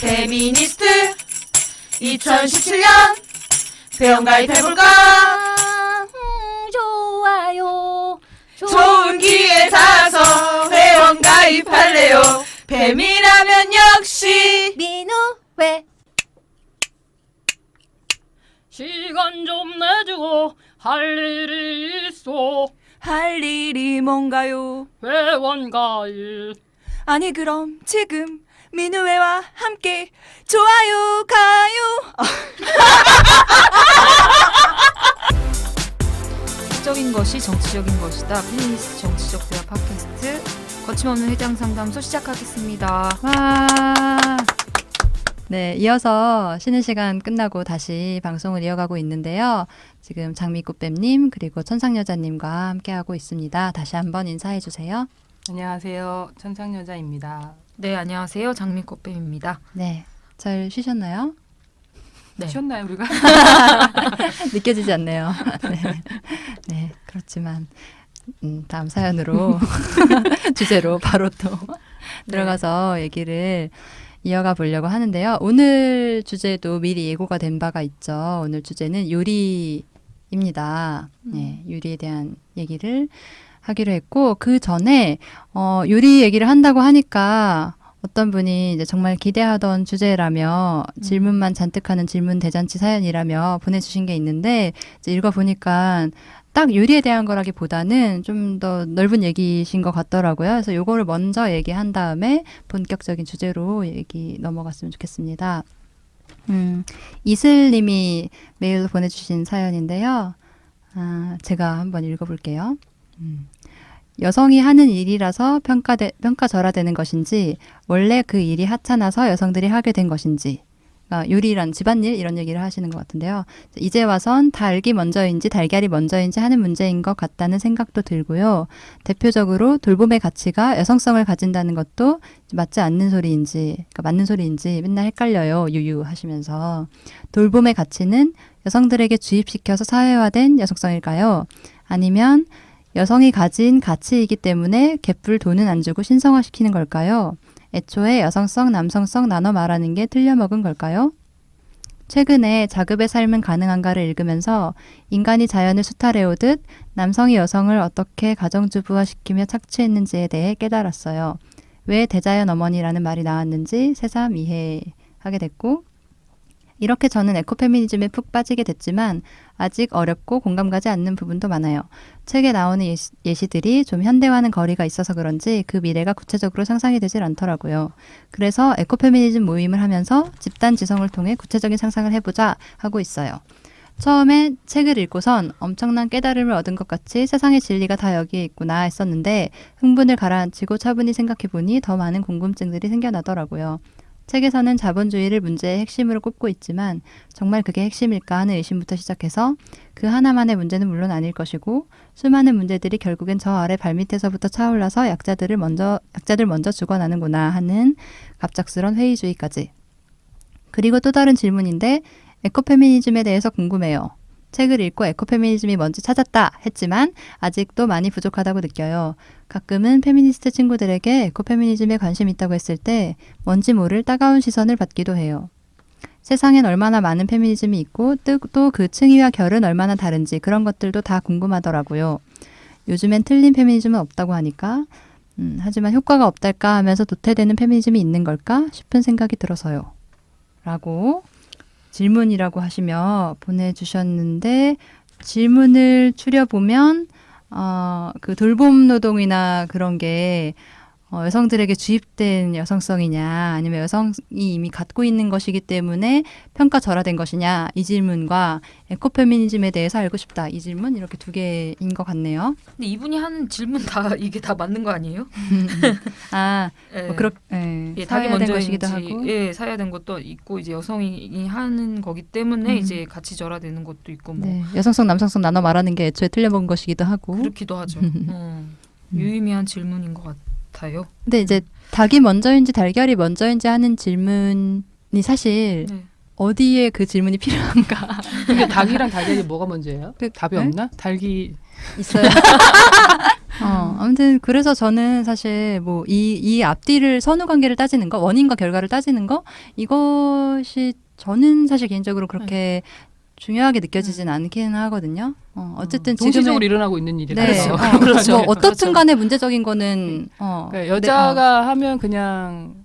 페미니스트 2017년 회원가입해볼까? 좋아요. 좋은 기회 닿아서 회원가입할래요. 페미라면 역시 민우회. 시간 좀 내주고 할 일이 있어. 할 일이 뭔가요? 회원가입. 아니 그럼 지금 민우회와 함께 좋아요 가요. 적인 것이 정치적인 것이다. 페미니스트 정치적 대화 팟캐스트 거침없는 회장 상담소 시작하겠습니다. 와. 네, 이어서 쉬는 시간 끝나고 다시 방송을 이어가고 있는데요. 지금 장미꽃뱀님 그리고 천상여자님과 함께하고 있습니다. 다시 한번 인사해 주세요. 안녕하세요. 천상여자입니다. 네, 안녕하세요. 장미꽃뱀입니다. 네, 잘 쉬셨나요? 네. 쉬었나요 우리가? 느껴지지 않네요. 네, 네, 그렇지만 다음 사연으로 주제로 바로 또 들어가서 얘기를 이어가 보려고 하는데요. 오늘 주제도 미리 예고가 된 바가 있죠. 오늘 주제는 요리입니다. 네, 요리에 대한 얘기를 하기로 했고 그 전에 요리 얘기를 한다고 하니까 어떤 분이 이제 정말 기대하던 주제라며 질문만 잔뜩 하는 질문 대잔치 사연이라며 보내주신 게 있는데 이제 읽어보니까 딱 요리에 대한 거라기보다는 좀 더 넓은 얘기신 것 같더라고요. 그래서 요거를 먼저 얘기한 다음에 본격적인 주제로 얘기 넘어갔으면 좋겠습니다. 이슬님이 메일로 보내주신 사연인데요. 제가 한번 읽어볼게요. 여성이 하는 일이라서 평가절하되는 것인지 원래 그 일이 하찮아서 여성들이 하게 된 것인지 요리란 집안일 이런 얘기를 하시는 것 같은데요. 이제 와선 닭이 먼저인지 달걀이 먼저인지 하는 문제인 것 같다는 생각도 들고요. 대표적으로 돌봄의 가치가 여성성을 가진다는 것도 맞지 않는 소리인지 그러니까 맞는 소리인지 맨날 헷갈려요. 유유 하시면서 돌봄의 가치는 여성들에게 주입시켜서 사회화된 여성성일까요? 아니면 여성이 가진 가치이기 때문에 개뿔 돈은 안 주고 신성화시키는 걸까요? 애초에 여성성, 남성성 나눠 말하는 게 틀려먹은 걸까요? 최근에 자급의 삶은 가능한가를 읽으면서 인간이 자연을 수탈해오듯 남성이 여성을 어떻게 가정주부화시키며 착취했는지에 대해 깨달았어요. 왜 대자연 어머니라는 말이 나왔는지 새삼 이해하게 됐고 이렇게 저는 에코페미니즘에 푹 빠지게 됐지만 아직 어렵고 공감 가지 않는 부분도 많아요. 책에 나오는 예시들이 좀 현대와는 거리가 있어서 그런지 그 미래가 구체적으로 상상이 되질 않더라고요. 그래서 에코페미니즘 모임을 하면서 집단 지성을 통해 구체적인 상상을 해보자 하고 있어요. 처음에 책을 읽고선 엄청난 깨달음을 얻은 것 같이 세상의 진리가 다 여기에 있구나 했었는데 흥분을 가라앉히고 차분히 생각해보니 더 많은 궁금증들이 생겨나더라고요. 책에서는 자본주의를 문제의 핵심으로 꼽고 있지만 정말 그게 핵심일까 하는 의심부터 시작해서 그 하나만의 문제는 물론 아닐 것이고 수많은 문제들이 결국엔 저 아래 발밑에서부터 차올라서 약자들 먼저 죽어나는구나 하는 갑작스런 회의주의까지. 그리고 또 다른 질문인데 에코페미니즘에 대해서 궁금해요. 책을 읽고 에코페미니즘이 뭔지 찾았다 했지만 아직도 많이 부족하다고 느껴요. 가끔은 페미니스트 친구들에게 에코페미니즘에 관심 있다고 했을 때 뭔지 모를 따가운 시선을 받기도 해요. 세상엔 얼마나 많은 페미니즘이 있고 또 그 층위와 결은 얼마나 다른지 그런 것들도 다 궁금하더라고요. 요즘엔 틀린 페미니즘은 없다고 하니까 하지만 효과가 없달까 하면서 도태되는 페미니즘이 있는 걸까 싶은 생각이 들어서요. 라고 질문이라고 하시며 보내주셨는데 질문을 추려보면 그 돌봄 노동이나 그런 게 여성들에게 주입된 여성성이냐 아니면 여성이 이미 갖고 있는 것이기 때문에 평가절하된 것이냐 이 질문과 에코페미니즘에 대해서 알고 싶다 이 질문 이렇게 두 개인 것 같네요. 근데 이분이 하는 질문 다 이게 다 맞는 거 아니에요? 뭐 닭이 사회화된 것이기도 하고 사회화된 것도 있고 이제 여성이 하는 거기 때문에 이제 같이 절하되는 것도 있고 뭐 네, 여성성 남성성 나눠 말하는 게 애초에 틀려먹은 것이기도 하고 그렇기도 하죠. 유의미한 질문인 것 같아요. 근데 이제 닭이 먼저인지 달걀이 먼저인지 하는 질문이 사실 어디에 그 질문이 필요한가? 근데 닭이랑 달걀이 뭐가 먼저예요? 답이 네? 없나? 닭이 있어요. 아무튼 그래서 저는 사실 뭐 이 앞뒤를 선후 관계를 따지는 거, 원인과 결과를 따지는 거 이것이 저는 사실 개인적으로 그렇게 중요하게 느껴지진 않긴 하거든요. 어쨌든 동시적으로 지금의 일어나고 있는 일이라. 네, 그렇죠. 뭐 어떻든 그렇죠. 간에 문제적인 거는 그러니까 여자가 하면 그냥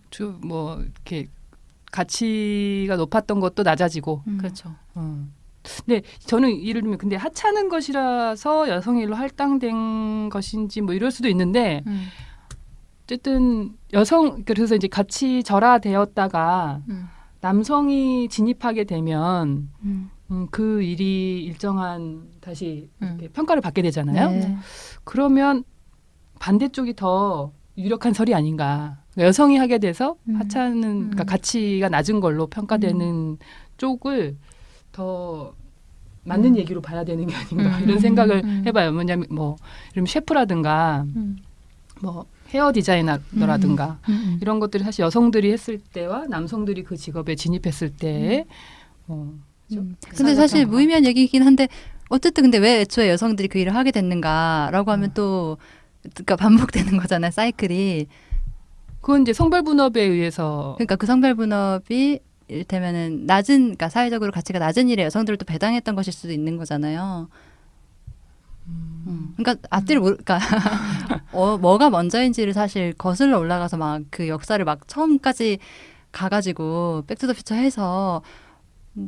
뭐 이렇게 가치가 높았던 것도 낮아지고. 그렇죠. 근데 저는 예를 들면 근데 하찮은 것이라서 여성의 일로 할당된 것인지 뭐 이럴 수도 있는데 어쨌든 그래서 이제 같이 절하되었다가 남성이 진입하게 되면 그 일이 일정한 다시 이렇게 평가를 받게 되잖아요. 네. 그러면 반대쪽이 더 유력한 설이 아닌가. 그러니까 여성이 하게 돼서 하찮은 그러니까 가치가 낮은 걸로 평가되는 쪽을 더 맞는 얘기로 봐야 되는 게 아닌가 이런 생각을 해봐요. 뭐냐면 뭐 이런 셰프라든가 뭐 헤어 디자이너라든가 이런 것들이 사실 여성들이 했을 때와 남성들이 그 직업에 진입했을 때 근데 사실 무의미한 얘기이긴 한데 어쨌든 근데 왜 애초에 여성들이 그 일을 하게 됐는가라고 하면 또 그러니까 반복되는 거잖아요. 사이클이. 그건 이제 성별 분업에 의해서 그러니까 그 성별 분업이 이를테면은 낮은 그러니까 사회적으로 가치가 낮은 일에 여성들을 또 배당했던 것일 수도 있는 거잖아요. 그러니까 앞뒤를 그러니까 뭐가 먼저인지를 사실 거슬러 올라가서 막 그 역사를 막 처음까지 가가지고 백투더퓨처 해서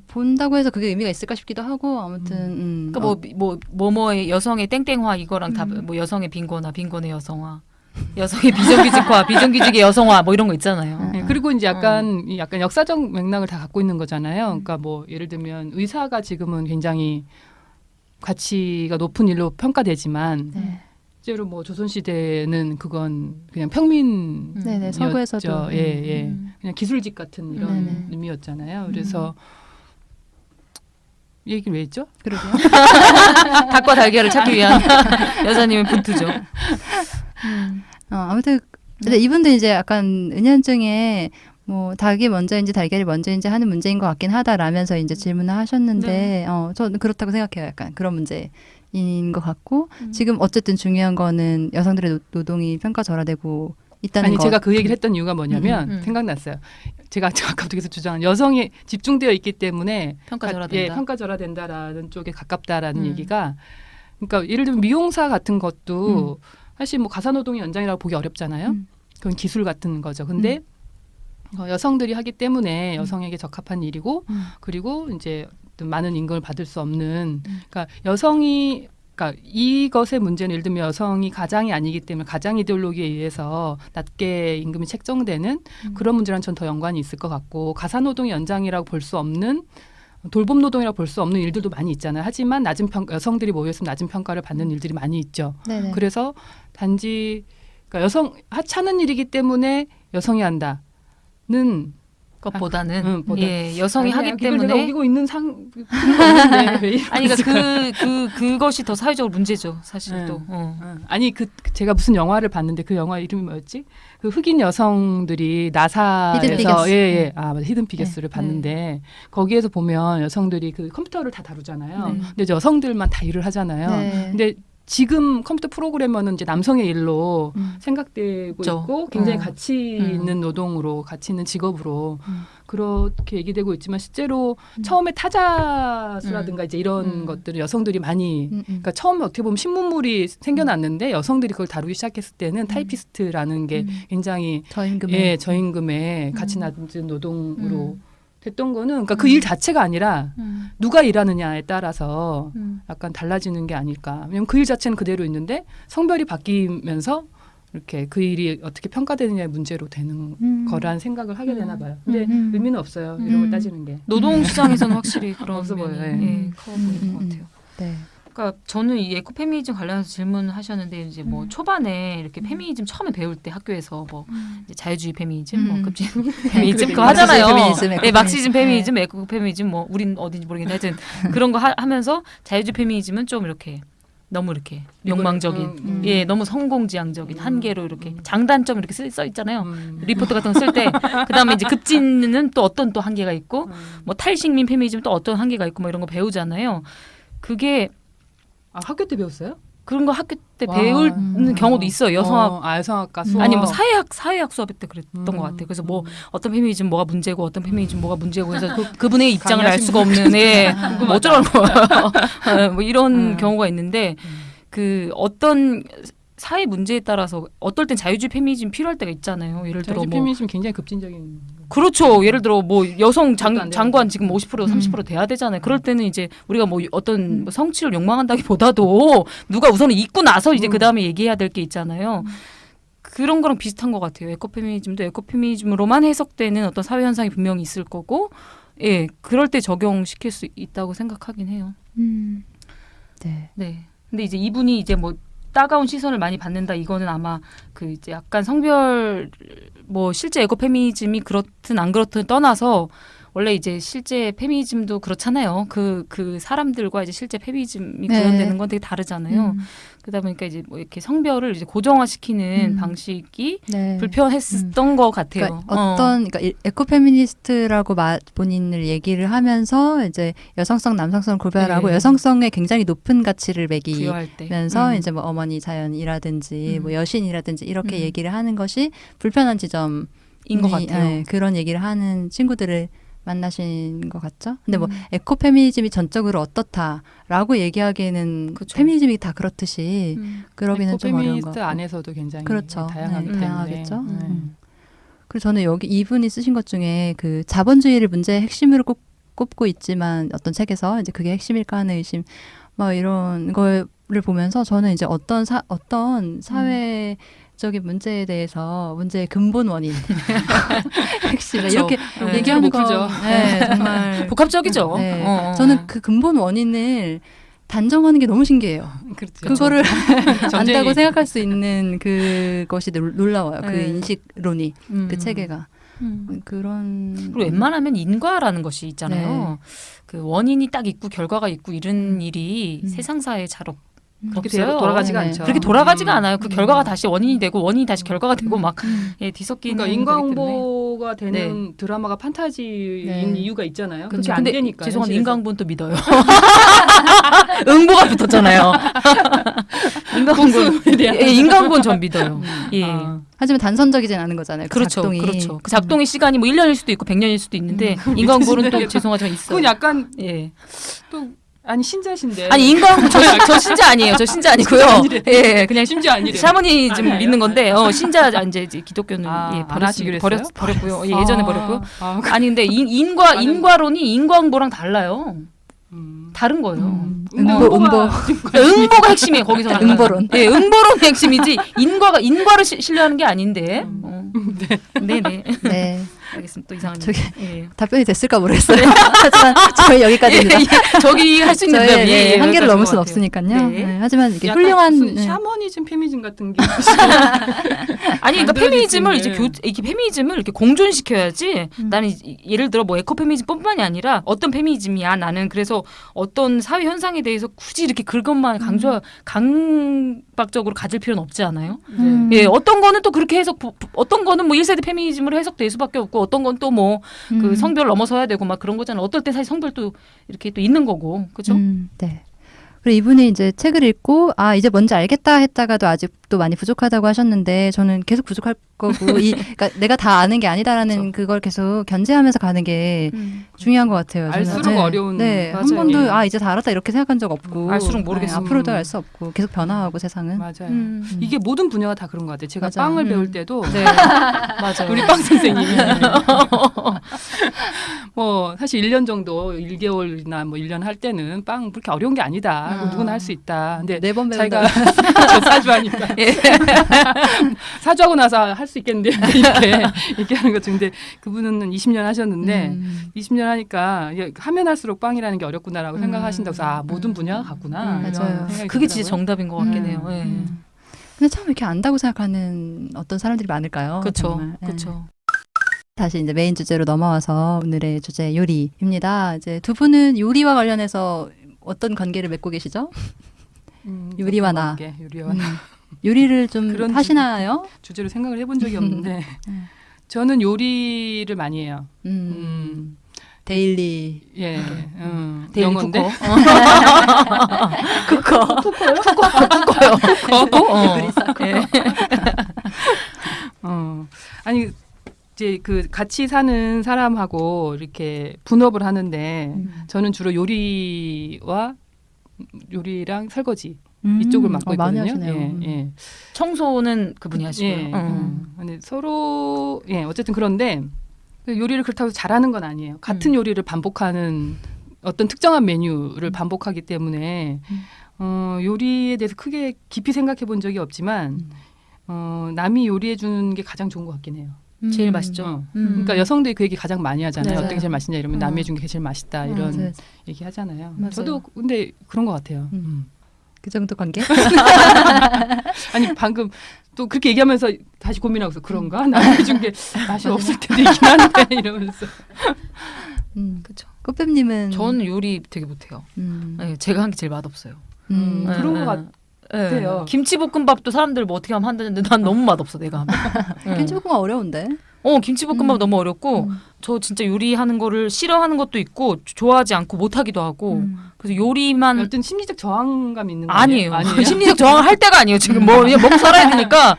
본다고 해서 그게 의미가 있을까 싶기도 하고 아무튼 그러니까 뭐뭐의 여성의 땡땡화 이거랑 다 뭐 여성의 빈곤화, 빈곤의 여성화, 여성의 비정규직화, 비정규직의 여성화 뭐 이런 거 있잖아요. 네, 그리고 이제 약간 역사적 맥락을 다 갖고 있는 거잖아요. 그러니까 뭐 예를 들면 의사가 지금은 굉장히 가치가 높은 일로 평가되지만 실제로 뭐 조선 시대는 그건 그냥 평민이었죠. 네네, 서구에서도 예. 그냥 기술직 같은 이런 네네. 의미였잖아요. 그래서 이 얘기를 왜 했죠? 그러게요. 닭과 달걀을 찾기 위한 여자님의 분투죠. 아무튼 근데 이분도 이제 약간 은연중에 뭐 닭이 먼저인지 달걀이 먼저인지 하는 문제인 것 같긴 하다라면서 이제 질문을 하셨는데 저는 그렇다고 생각해요. 약간 그런 문제인 것 같고 지금 어쨌든 중요한 거는 여성들의 노동이 평가절하되고 있다는 아니 것. 제가 그 얘기를 했던 이유가 뭐냐면 생각났어요. 제가 아까부터 계속 주장한 여성이 집중되어 있기 때문에 평가절하된다. 예, 평가절하된다라는 쪽에 가깝다라는 얘기가 그러니까 예를 들면 미용사 같은 것도 사실 뭐 가사노동의 연장이라고 보기 어렵잖아요. 그건 기술 같은 거죠. 근데 여성들이 하기 때문에 여성에게 적합한 일이고 그리고 이제 많은 임금을 받을 수 없는 그러니까 여성이 그러니까 이것의 문제는 예를 들면 여성이 가장이 아니기 때문에 가장 이데올로기에 의해서 낮게 임금이 책정되는 그런 문제랑 전 더 연관이 있을 것 같고 가사노동의 연장이라고 볼 수 없는 돌봄 노동이라고 볼 수 없는 일들도 많이 있잖아요. 하지만 여성들이 모여있으면 낮은 평가를 받는 일들이 많이 있죠. 네네. 그래서 단지 그러니까 하찮은 일이기 때문에 여성이 한다는 것보다는 보다. 예, 여성이 아니야, 하기 그걸 내가 때문에 우기고 있는 없는데 왜 아니 그러니까 그것이 더 사회적으로 문제죠. 사실 또. 아니 제가 무슨 영화를 봤는데 그 영화 이름이 뭐였지? 그 흑인 여성들이 나사에서 히든 피겨스. 맞아. 히든 피겨스를 봤는데 거기에서 보면 여성들이 그 컴퓨터를 다 다루잖아요. 근데 이제 여성들만 다 일을 하잖아요. 네. 근데 지금 컴퓨터 프로그래머는 이제 남성의 일로 생각되고 그렇죠. 있고 굉장히 가치 있는 노동으로 가치 있는 직업으로 그렇게 얘기되고 있지만 실제로 처음에 타자수라든가 이제 이런 것들은 여성들이 많이 그러니까 처음에 어떻게 보면 신문물이 생겨났는데 여성들이 그걸 다루기 시작했을 때는 타이피스트라는 게 굉장히 저임금에 저임금의 가치 낮은 노동으로 됐던 거는 그러니까 그 일 자체가 아니라 누가 일하느냐에 따라서 약간 달라지는 게 아닐까. 왜냐면 그 일 자체는 그대로 있는데 성별이 바뀌면서 이렇게 그 일이 어떻게 평가되느냐의 문제로 되는 거라는 생각을 하게 되나 봐요. 근데 의미는 없어요. 이런 걸 따지는 게. 노동 시장에서는 확실히 그런 없어 면이 보여요. 커 보이는 것 같아요. 네. 그러니까 저는 이 에코페미니즘 관련해서 질문하셨는데 이제 뭐 초반에 이렇게 페미니즘 처음에 배울 때 학교에서 뭐 이제 자유주의 페미니즘, 뭐 급진 페미니즘 그거 하잖아요. 페미니즘, 네, 마크시즘 페미니즘, 에코 페미니즘 뭐 우린 어딘지 모르겠는데 하여튼 그런 거 하면서 자유주의 페미니즘은 좀 이렇게 너무 이렇게 욕망적인, 예, 너무 성공지향적인 한계로 이렇게 장단점 이렇게 써 있잖아요. 리포트 같은 거 쓸 때 그다음에 이제 급진은 또 어떤 또 한계가 있고 뭐 탈식민 페미니즘 또 어떤 한계가 있고 뭐 이런 거 배우잖아요. 그게 학교 때 배웠어요? 그런 거 학교 때 와. 배우는 경우도 있어요. 여성학 여성학과 수업. 아니 뭐 사회학 수업 때 그랬던 것 같아요. 그래서 뭐 어떤 페미니즘 뭐가 문제고 어떤 페미니즘 뭐가 문제고 해서 그분의 입장을 알 수가 없는 뭐 어쩌라는 거야. 뭐 이런 경우가 있는데 그 어떤 사회 문제에 따라서 어떨 땐 자유주의 페미니즘 필요할 때가 있잖아요. 예를 들어 자유주의 뭐 페미니즘 굉장히 급진적인. 그렇죠. 예를 들어 뭐 여성 그것도 안 되는데. 장관 지금 50% 30% 돼야 되잖아요. 그럴 때는 이제 우리가 뭐 어떤 뭐 성취를 욕망한다기보다도 누가 우선은 있고 나서 이제 그 다음에 얘기해야 될 게 있잖아요. 그런 거랑 비슷한 것 같아요. 에코페미니즘도 에코페미니즘으로만 해석되는 어떤 사회 현상이 분명히 있을 거고, 예, 그럴 때 적용시킬 수 있다고 생각하긴 해요. 네. 네. 근데 이제 이분이 이제 뭐 따가운 시선을 많이 받는다. 이거는 아마 그 이제 약간 성별 뭐 실제 에코페미니즘이 그렇든 안 그렇든 떠나서 원래 이제 실제 페미니즘도 그렇잖아요. 그 사람들과 이제 실제 페미니즘이 네. 구현되는 건 되게 다르잖아요. 그러다 보니까 이제 뭐 이렇게 성별을 이제 고정화시키는 방식이 네. 불편했었던 것 같아요. 그러니까 그러니까 에코페미니스트라고 본인을 얘기를 하면서 이제 여성성, 남성성을 구별하고 네. 여성성에 굉장히 높은 가치를 매기 부여할 때. 면서 이제 뭐 어머니 자연이라든지 뭐 여신이라든지 이렇게 얘기를 하는 것이 불편한 지점인 것 같아요. 네, 그런 얘기를 하는 친구들을 만나신 것 같죠? 근데 뭐 에코페미니즘이 전적으로 어떻다라고 얘기하기에는 그쵸. 페미니즘이 다 그렇듯이 그러기는 좀 어려운 것 페미니스트 같고. 안에서도 굉장히 그렇죠. 다양하기 네, 때문에. 다양하겠죠. 그리고 저는 여기 이분이 쓰신 것 중에 그 자본주의를 문제의 핵심으로 꼽고 있지만 어떤 책에서 이제 그게 핵심일까 하는 의심 뭐 이런 거를 보면서 저는 이제 어떤 사회적인 문제에 대해서 문제의 근본 원인 핵심 그렇죠. 이렇게 네. 얘기하는 못 건 풀죠. 네, 정말 복합적이죠. 네. 어. 저는 그 근본 원인을 단정하는 게 너무 신기해요. 그렇죠. 그거를 전쟁이- 안다고 생각할 수 있는 그것이 놀라워요. 그 네. 인식론이 그 체계가 그런 그리고 웬만하면 인과라는 것이 있잖아요. 그 원인이 딱 있고 결과가 있고 이런 일이 세상사에 잘 그렇게 없어요. 돌아가지가 네네. 않죠. 그렇게 돌아가지가 않아요. 그 결과가 다시 원인이 되고 원인이 다시 결과가 되고 막 예, 뒤섞이는 그러니까 거기 때문에. 인과응보가 되는 드라마가 판타지인 네. 이유가 있잖아요. 그렇죠. 그게 안 근데 되니까. 죄송한데 현실에서. 인과응보는 또 믿어요. 응보가 붙었잖아요. 복수에 대한. 예, 인과응보는 전 믿어요. 예. 아. 하지만 단선적이진 않은 거잖아요. 그 그렇죠. 작동이. 그렇죠. 그 작동의 시간이 뭐 1년일 수도 있고 100년일 수도 있는데 인과응보는 또 죄송하지만 있어요. 그건 약간 예. 또 아니 신자신데. 아니 인과응보 저 신자 아니에요. 저 신자 아니고요. 예, 그냥 심지어 아니래. 샤머니즘 아니에요? 믿는 건데 신자 이제 기독교는 예, 안 하시기로 했어요? 버렸고요. 예, 예전에 버렸고요. 아, 아니 근데 인과론이 인과응보랑 달라요. 다른 거예요. 응보가 핵심이에요. 거기서 응보론. 예, 응보론이 핵심이지 인과를 신뢰하는 게 아닌데. 네, 네. 네. 알겠습니다. 또 이상한. 저기 예. 답변이 됐을까 모르겠어요. 하지만 저희 여기까지입니다. 저기 할 수 있는 저의 대답이 한계를 넘을 수는 여기까지인 것 같아요. 없으니까요. 네. 네, 하지만 이게 약간 훌륭한 무슨 네. 샤머니즘, 페미니즘 같은 게. 아니 그러니까 만들어질 페미니즘을 수 이제 있는. 이렇게 페미니즘을 이렇게 공존시켜야지. 나는 예를 들어 뭐 에코페미니즘뿐만이 아니라 어떤 페미니즘이야 나는 그래서 어떤 사회 현상에 대해서 굳이 이렇게 그것만 강박적으로 가질 필요는 없지 않아요? 예, 어떤 거는 또 그렇게 해석 어떤 거는 뭐 1세대 페미니즘으로 해석될 수밖에 없고 어떤 건 또 뭐 그 성별 넘어서야 되고 막 그런 거잖아요. 어떨 때 사실 성별도 이렇게 또 있는 거고. 그죠? 네. 그리고 이분이 이제 책을 읽고 이제 뭔지 알겠다 했다가도 아직도 많이 부족하다고 하셨는데 저는 계속 부족할 거고 그러니까 내가 다 아는 게 아니다라는 그렇죠. 그걸 계속 견제하면서 가는 게 중요한 것 같아요. 저는. 알수록 어려운. 네, 한 맞아요. 번도 예. 이제 다 알았다 이렇게 생각한 적 없고 알수록 모르겠어요. 네, 앞으로도 알 수 없고 계속 변화하고 세상은. 맞아요. 이게 모든 분야가 다 그런 것 같아요. 제가 맞아요. 빵을 배울 때도 네. 맞아요. 우리 빵 선생님이 뭐 사실 1년 정도 1개월이나 뭐 1년 할 때는 빵 그렇게 어려운 게 아니다. 누구나 할 수 있다. 근데 4번 자기가 배운다. 사주하니까 사주하고 나서 할 수 있겠는데 이렇게 얘기하는 거죠. 근데 그분은 20년 하셨는데 20년 하니까 하면 할수록 빵이라는 게 어렵구나라고 생각하신다고 해서 모든 분야가 같구나. 이런 맞아요. 생각이 그게 진짜 들더라고요. 정답인 것 같긴 해요. 예. 근데 참 이렇게 안다고 생각하는 어떤 사람들이 많을까요? 그렇죠. 정말. 네. 그렇죠. 다시 이제 메인 주제로 넘어와서 오늘의 주제 요리입니다. 이제 두 분은 요리와 관련해서 어떤 관계를 맺고 계시죠? 요리와 나. 요리와 나. 요리를 좀 그런 하시나요? 주제로 생각을 해본 적이 없는데 저는 요리를 많이 해요. 데일리 예, 데일리 영어인데. 쿠커. 쿠커요? 쿠커요. 쿠커. 예. 아니 이제 그 같이 사는 사람하고 이렇게 분업을 하는데 저는 주로 요리랑 설거지 이쪽을 맡고 많이 있거든요. 하시네요. 예. 청소는 그분이 하시고요. 예. 근데 서로 어쨌든 그런데 요리를 그렇다고 해서 잘하는 건 아니에요. 같은 요리를 반복하는 어떤 특정한 메뉴를 반복하기 때문에 요리에 대해서 크게 깊이 생각해 본 적이 없지만 남이 요리해 주는 게 가장 좋은 것 같긴 해요. 제일 맛있죠. 그러니까 여성들이 그 얘기 가장 많이 하잖아요. 맞아요. 어떤 게 제일 맛있냐 이러면 남이 해준 게 제일 맛있다 이런 맞아요. 얘기 하잖아요. 맞아요. 저도 근데 그런 것 같아요. 그 정도 관계? 아니 방금 또 그렇게 얘기하면서 다시 고민하고 있어. 그런가? 남이 해준 게 맛이 없을 때도 있긴 한데 이러면서. 그렇죠. 꽃뱀님은 전 요리 되게 못해요. 네, 제가 한 게 제일 맛없어요. 음. 네, 그런 네. 것 같아요. 네. 김치볶음밥도 사람들 뭐 어떻게 하면 한다는데 난 너무 맛없어 내가 하면. 네. 김치볶음 어려운데. 김치볶음밥 너무 어렵고 저 진짜 요리하는 거를 싫어하는 것도 있고 좋아하지 않고 못하기도 하고 그래서 요리만 어떤 심리적 저항감 있는 거 아니에요. 아니에요? 심리적 저항을 할 때가 아니에요. 지금 뭐 그냥 먹고 살아야 되니까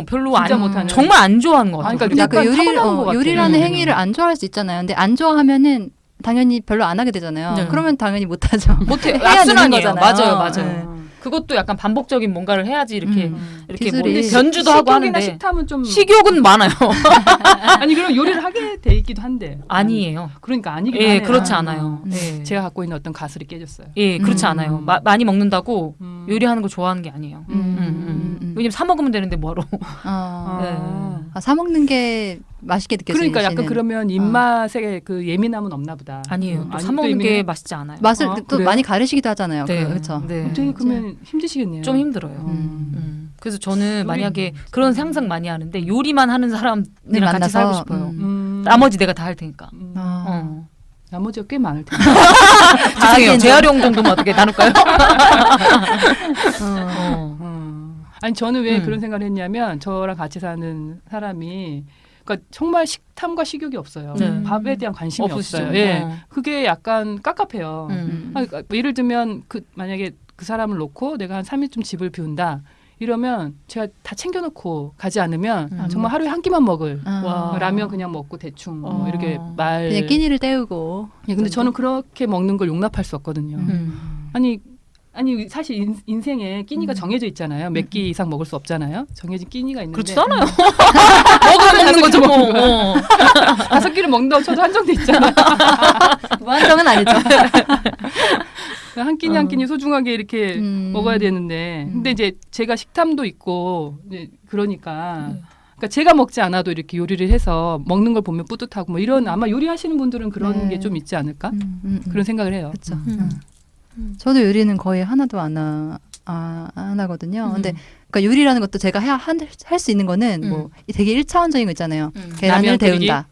별로 진짜 못하는. 정말 안 좋아하는 것 같아요. 그러니까 약간 약간 타고나는 것 같아요. 요리라는 음. 행위를 안 좋아할 수 있잖아요. 근데 안 좋아하면은 당연히 별로 안 하게 되잖아요. 네. 그러면 당연히 못 하죠. 못해. 해야 되는 악순환이에요. 거잖아요. 맞아요. 네. 그것도 약간 반복적인 뭔가를 해야지 이렇게 이렇게 뭐 기술이. 변주도 하고 식욕이나 하는데 식탐은 좀 식욕은 많아요. 아니 그럼 요리를 하게 돼 있기도 한데 아니에요. 그러니까 아니긴 예, 하네요. 그렇지 않아요. 음. 네. 제가 갖고 있는 어떤 가설이 깨졌어요. 예, 그렇지 음. 않아요. 많이 먹는다고 요리하는 거 좋아하는 게 아니에요. 왜냐면 사 먹으면 되는데 뭐하러? 사 먹는 게 맛있게 느껴지는. 그러니까 약간 그러면 입맛에 그 예민함은 없나 보다. 아니에요. 또 아니, 사 또 먹는 게 예민해요? 맛있지 않아요. 맛을 또 그래요? 많이 가르시기도 하잖아요. 네, 그렇죠. 네. 되게 그러면 힘드시겠네요. 좀 힘들어요. 그래서 저는 요리- 만약에 그런 상상 많이 하는데 요리만 하는 사람이랑 같이 살고 싶어요. 나머지 내가 다 할 테니까. 나머지가 꽤 많을 텐데. 죄송해요. 재활용 정도만 어떻게 나눌까요? 아니 저는 왜 그런 생각을 했냐면 저랑 같이 사는 사람이 그러니까 정말 식탐과 식욕이 없어요. 네. 밥에 대한 관심이 없으시죠. 없어요. 예, 그게 약간 깝깝해요. 음. 그러니까 뭐 예를 들면 만약에 그 사람을 놓고 내가 한 3일쯤 집을 비운다. 이러면 제가 다 챙겨놓고 가지 않으면 정말 하루에 한 끼만 먹을 와. 라면 그냥 먹고 대충 뭐 이렇게 말. 그냥 끼니를 때우고. 예, 근데 저는 그렇게 먹는 걸 용납할 수 없거든요. 아니 사실 인생에 끼니가 정해져 있잖아요. 몇 끼 이상 먹을 수 없잖아요. 정해진 끼니가 있는데 그렇지도 않아요. 먹으면 먹는 거죠. 뭐. 5끼를 먹는다고 쳐도 한정돼 있잖아요. 무한정은 아니죠. 한 끼니 한 끼니 소중하게 이렇게 먹어야 되는데 근데 이제 제가 식탐도 있고 이제 그러니까 제가 먹지 않아도 이렇게 요리를 해서 먹는 걸 보면 뿌듯하고 뭐 이런 아마 요리하시는 분들은 그런 네. 게 좀 있지 않을까 그런 생각을 해요. 그렇죠. 저도 요리는 거의 하나도 안 하거든요. 근데 그러니까 요리라는 것도 제가 할 수 있는 거는 뭐 되게 일차원적인 거 있잖아요. 계란을 라면 끓이기? 데운다.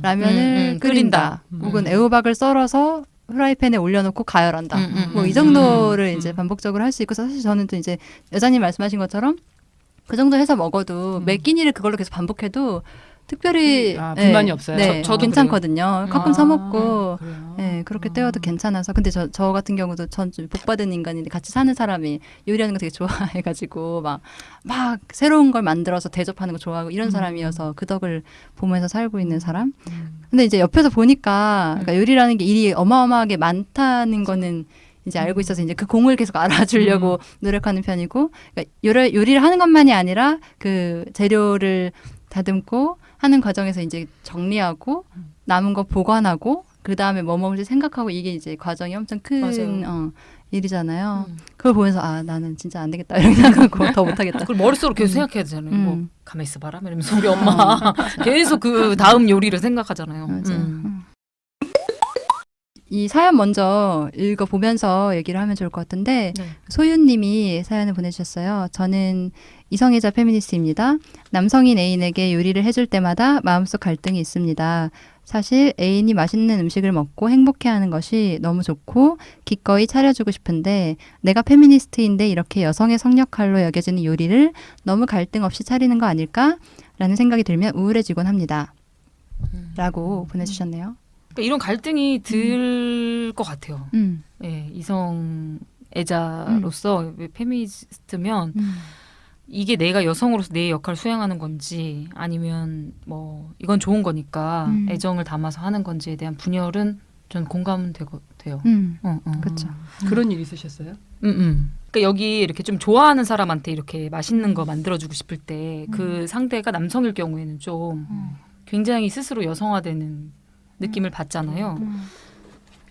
라면을 끓인다. 혹은 애호박을 썰어서 프라이팬에 올려놓고 가열한다. 뭐 이 정도를 이제 반복적으로 할 수 있고 사실 저는 또 이제 여자님 말씀하신 것처럼 그 정도 해서 먹어도 매 끼니를 그걸로 계속 반복해도 특별히 불만이 없어요. 네, 저도 괜찮거든요. 가끔 사 먹고 그래요? 네, 그렇게 때워도 괜찮아서. 근데 저 같은 경우도 전 좀 복받은 인간인데 같이 사는 사람이 요리하는 거 되게 좋아해가지고 막 새로운 걸 만들어서 대접하는 거 좋아하고 이런 사람이어서 그 덕을 보면서 살고 있는 사람. 근데 이제 옆에서 보니까 그러니까 요리라는 게 일이 어마어마하게 많다는 거는 이제 알고 있어서 이제 그 공을 계속 알아주려고 노력하는 편이고 그러니까 요리를 하는 것만이 아니라 그 재료를 다듬고 하는 과정에서 이제 정리하고 남은 거 보관하고 그 다음에 뭐 먹을지 생각하고 이게 이제 과정이 엄청 큰 일이잖아요. 그걸 보면서 나는 진짜 안 되겠다 이렇게 생각하고 더 못하겠다. 그걸 머릿속으로 계속 생각해야 되잖아요. 뭐 가만히 있어봐라 이러면서 우리 엄마 계속 그 다음 요리를 생각하잖아요. 맞아요. 이 사연 먼저 읽어보면서 얘기를 하면 좋을 것 같은데 네. 소윤님이 사연을 보내주셨어요. 저는 이성애자 페미니스트입니다. 남성인 애인에게 요리를 해줄 때마다 마음속 갈등이 있습니다. 사실 애인이 맛있는 음식을 먹고 행복해하는 것이 너무 좋고 기꺼이 차려주고 싶은데 내가 페미니스트인데 이렇게 여성의 성역할로 여겨지는 요리를 너무 갈등 없이 차리는 거 아닐까? 라는 생각이 들면 우울해지곤 합니다. 라고 보내주셨네요. 그러니까 이런 갈등이 들 것 같아요. 예, 이성 애자로서 페미니스트면 이게 내가 여성으로서 내 역할을 수행하는 건지 아니면 뭐 이건 좋은 거니까 애정을 담아서 하는 건지에 대한 분열은 전 공감은 돼요. 그렇죠. 그런 일 있으셨어요? 그러니까 여기 이렇게 좀 좋아하는 사람한테 이렇게 맛있는 거 만들어주고 싶을 때 그 상대가 남성일 경우에는 좀 굉장히 스스로 여성화되는 느낌을 받잖아요.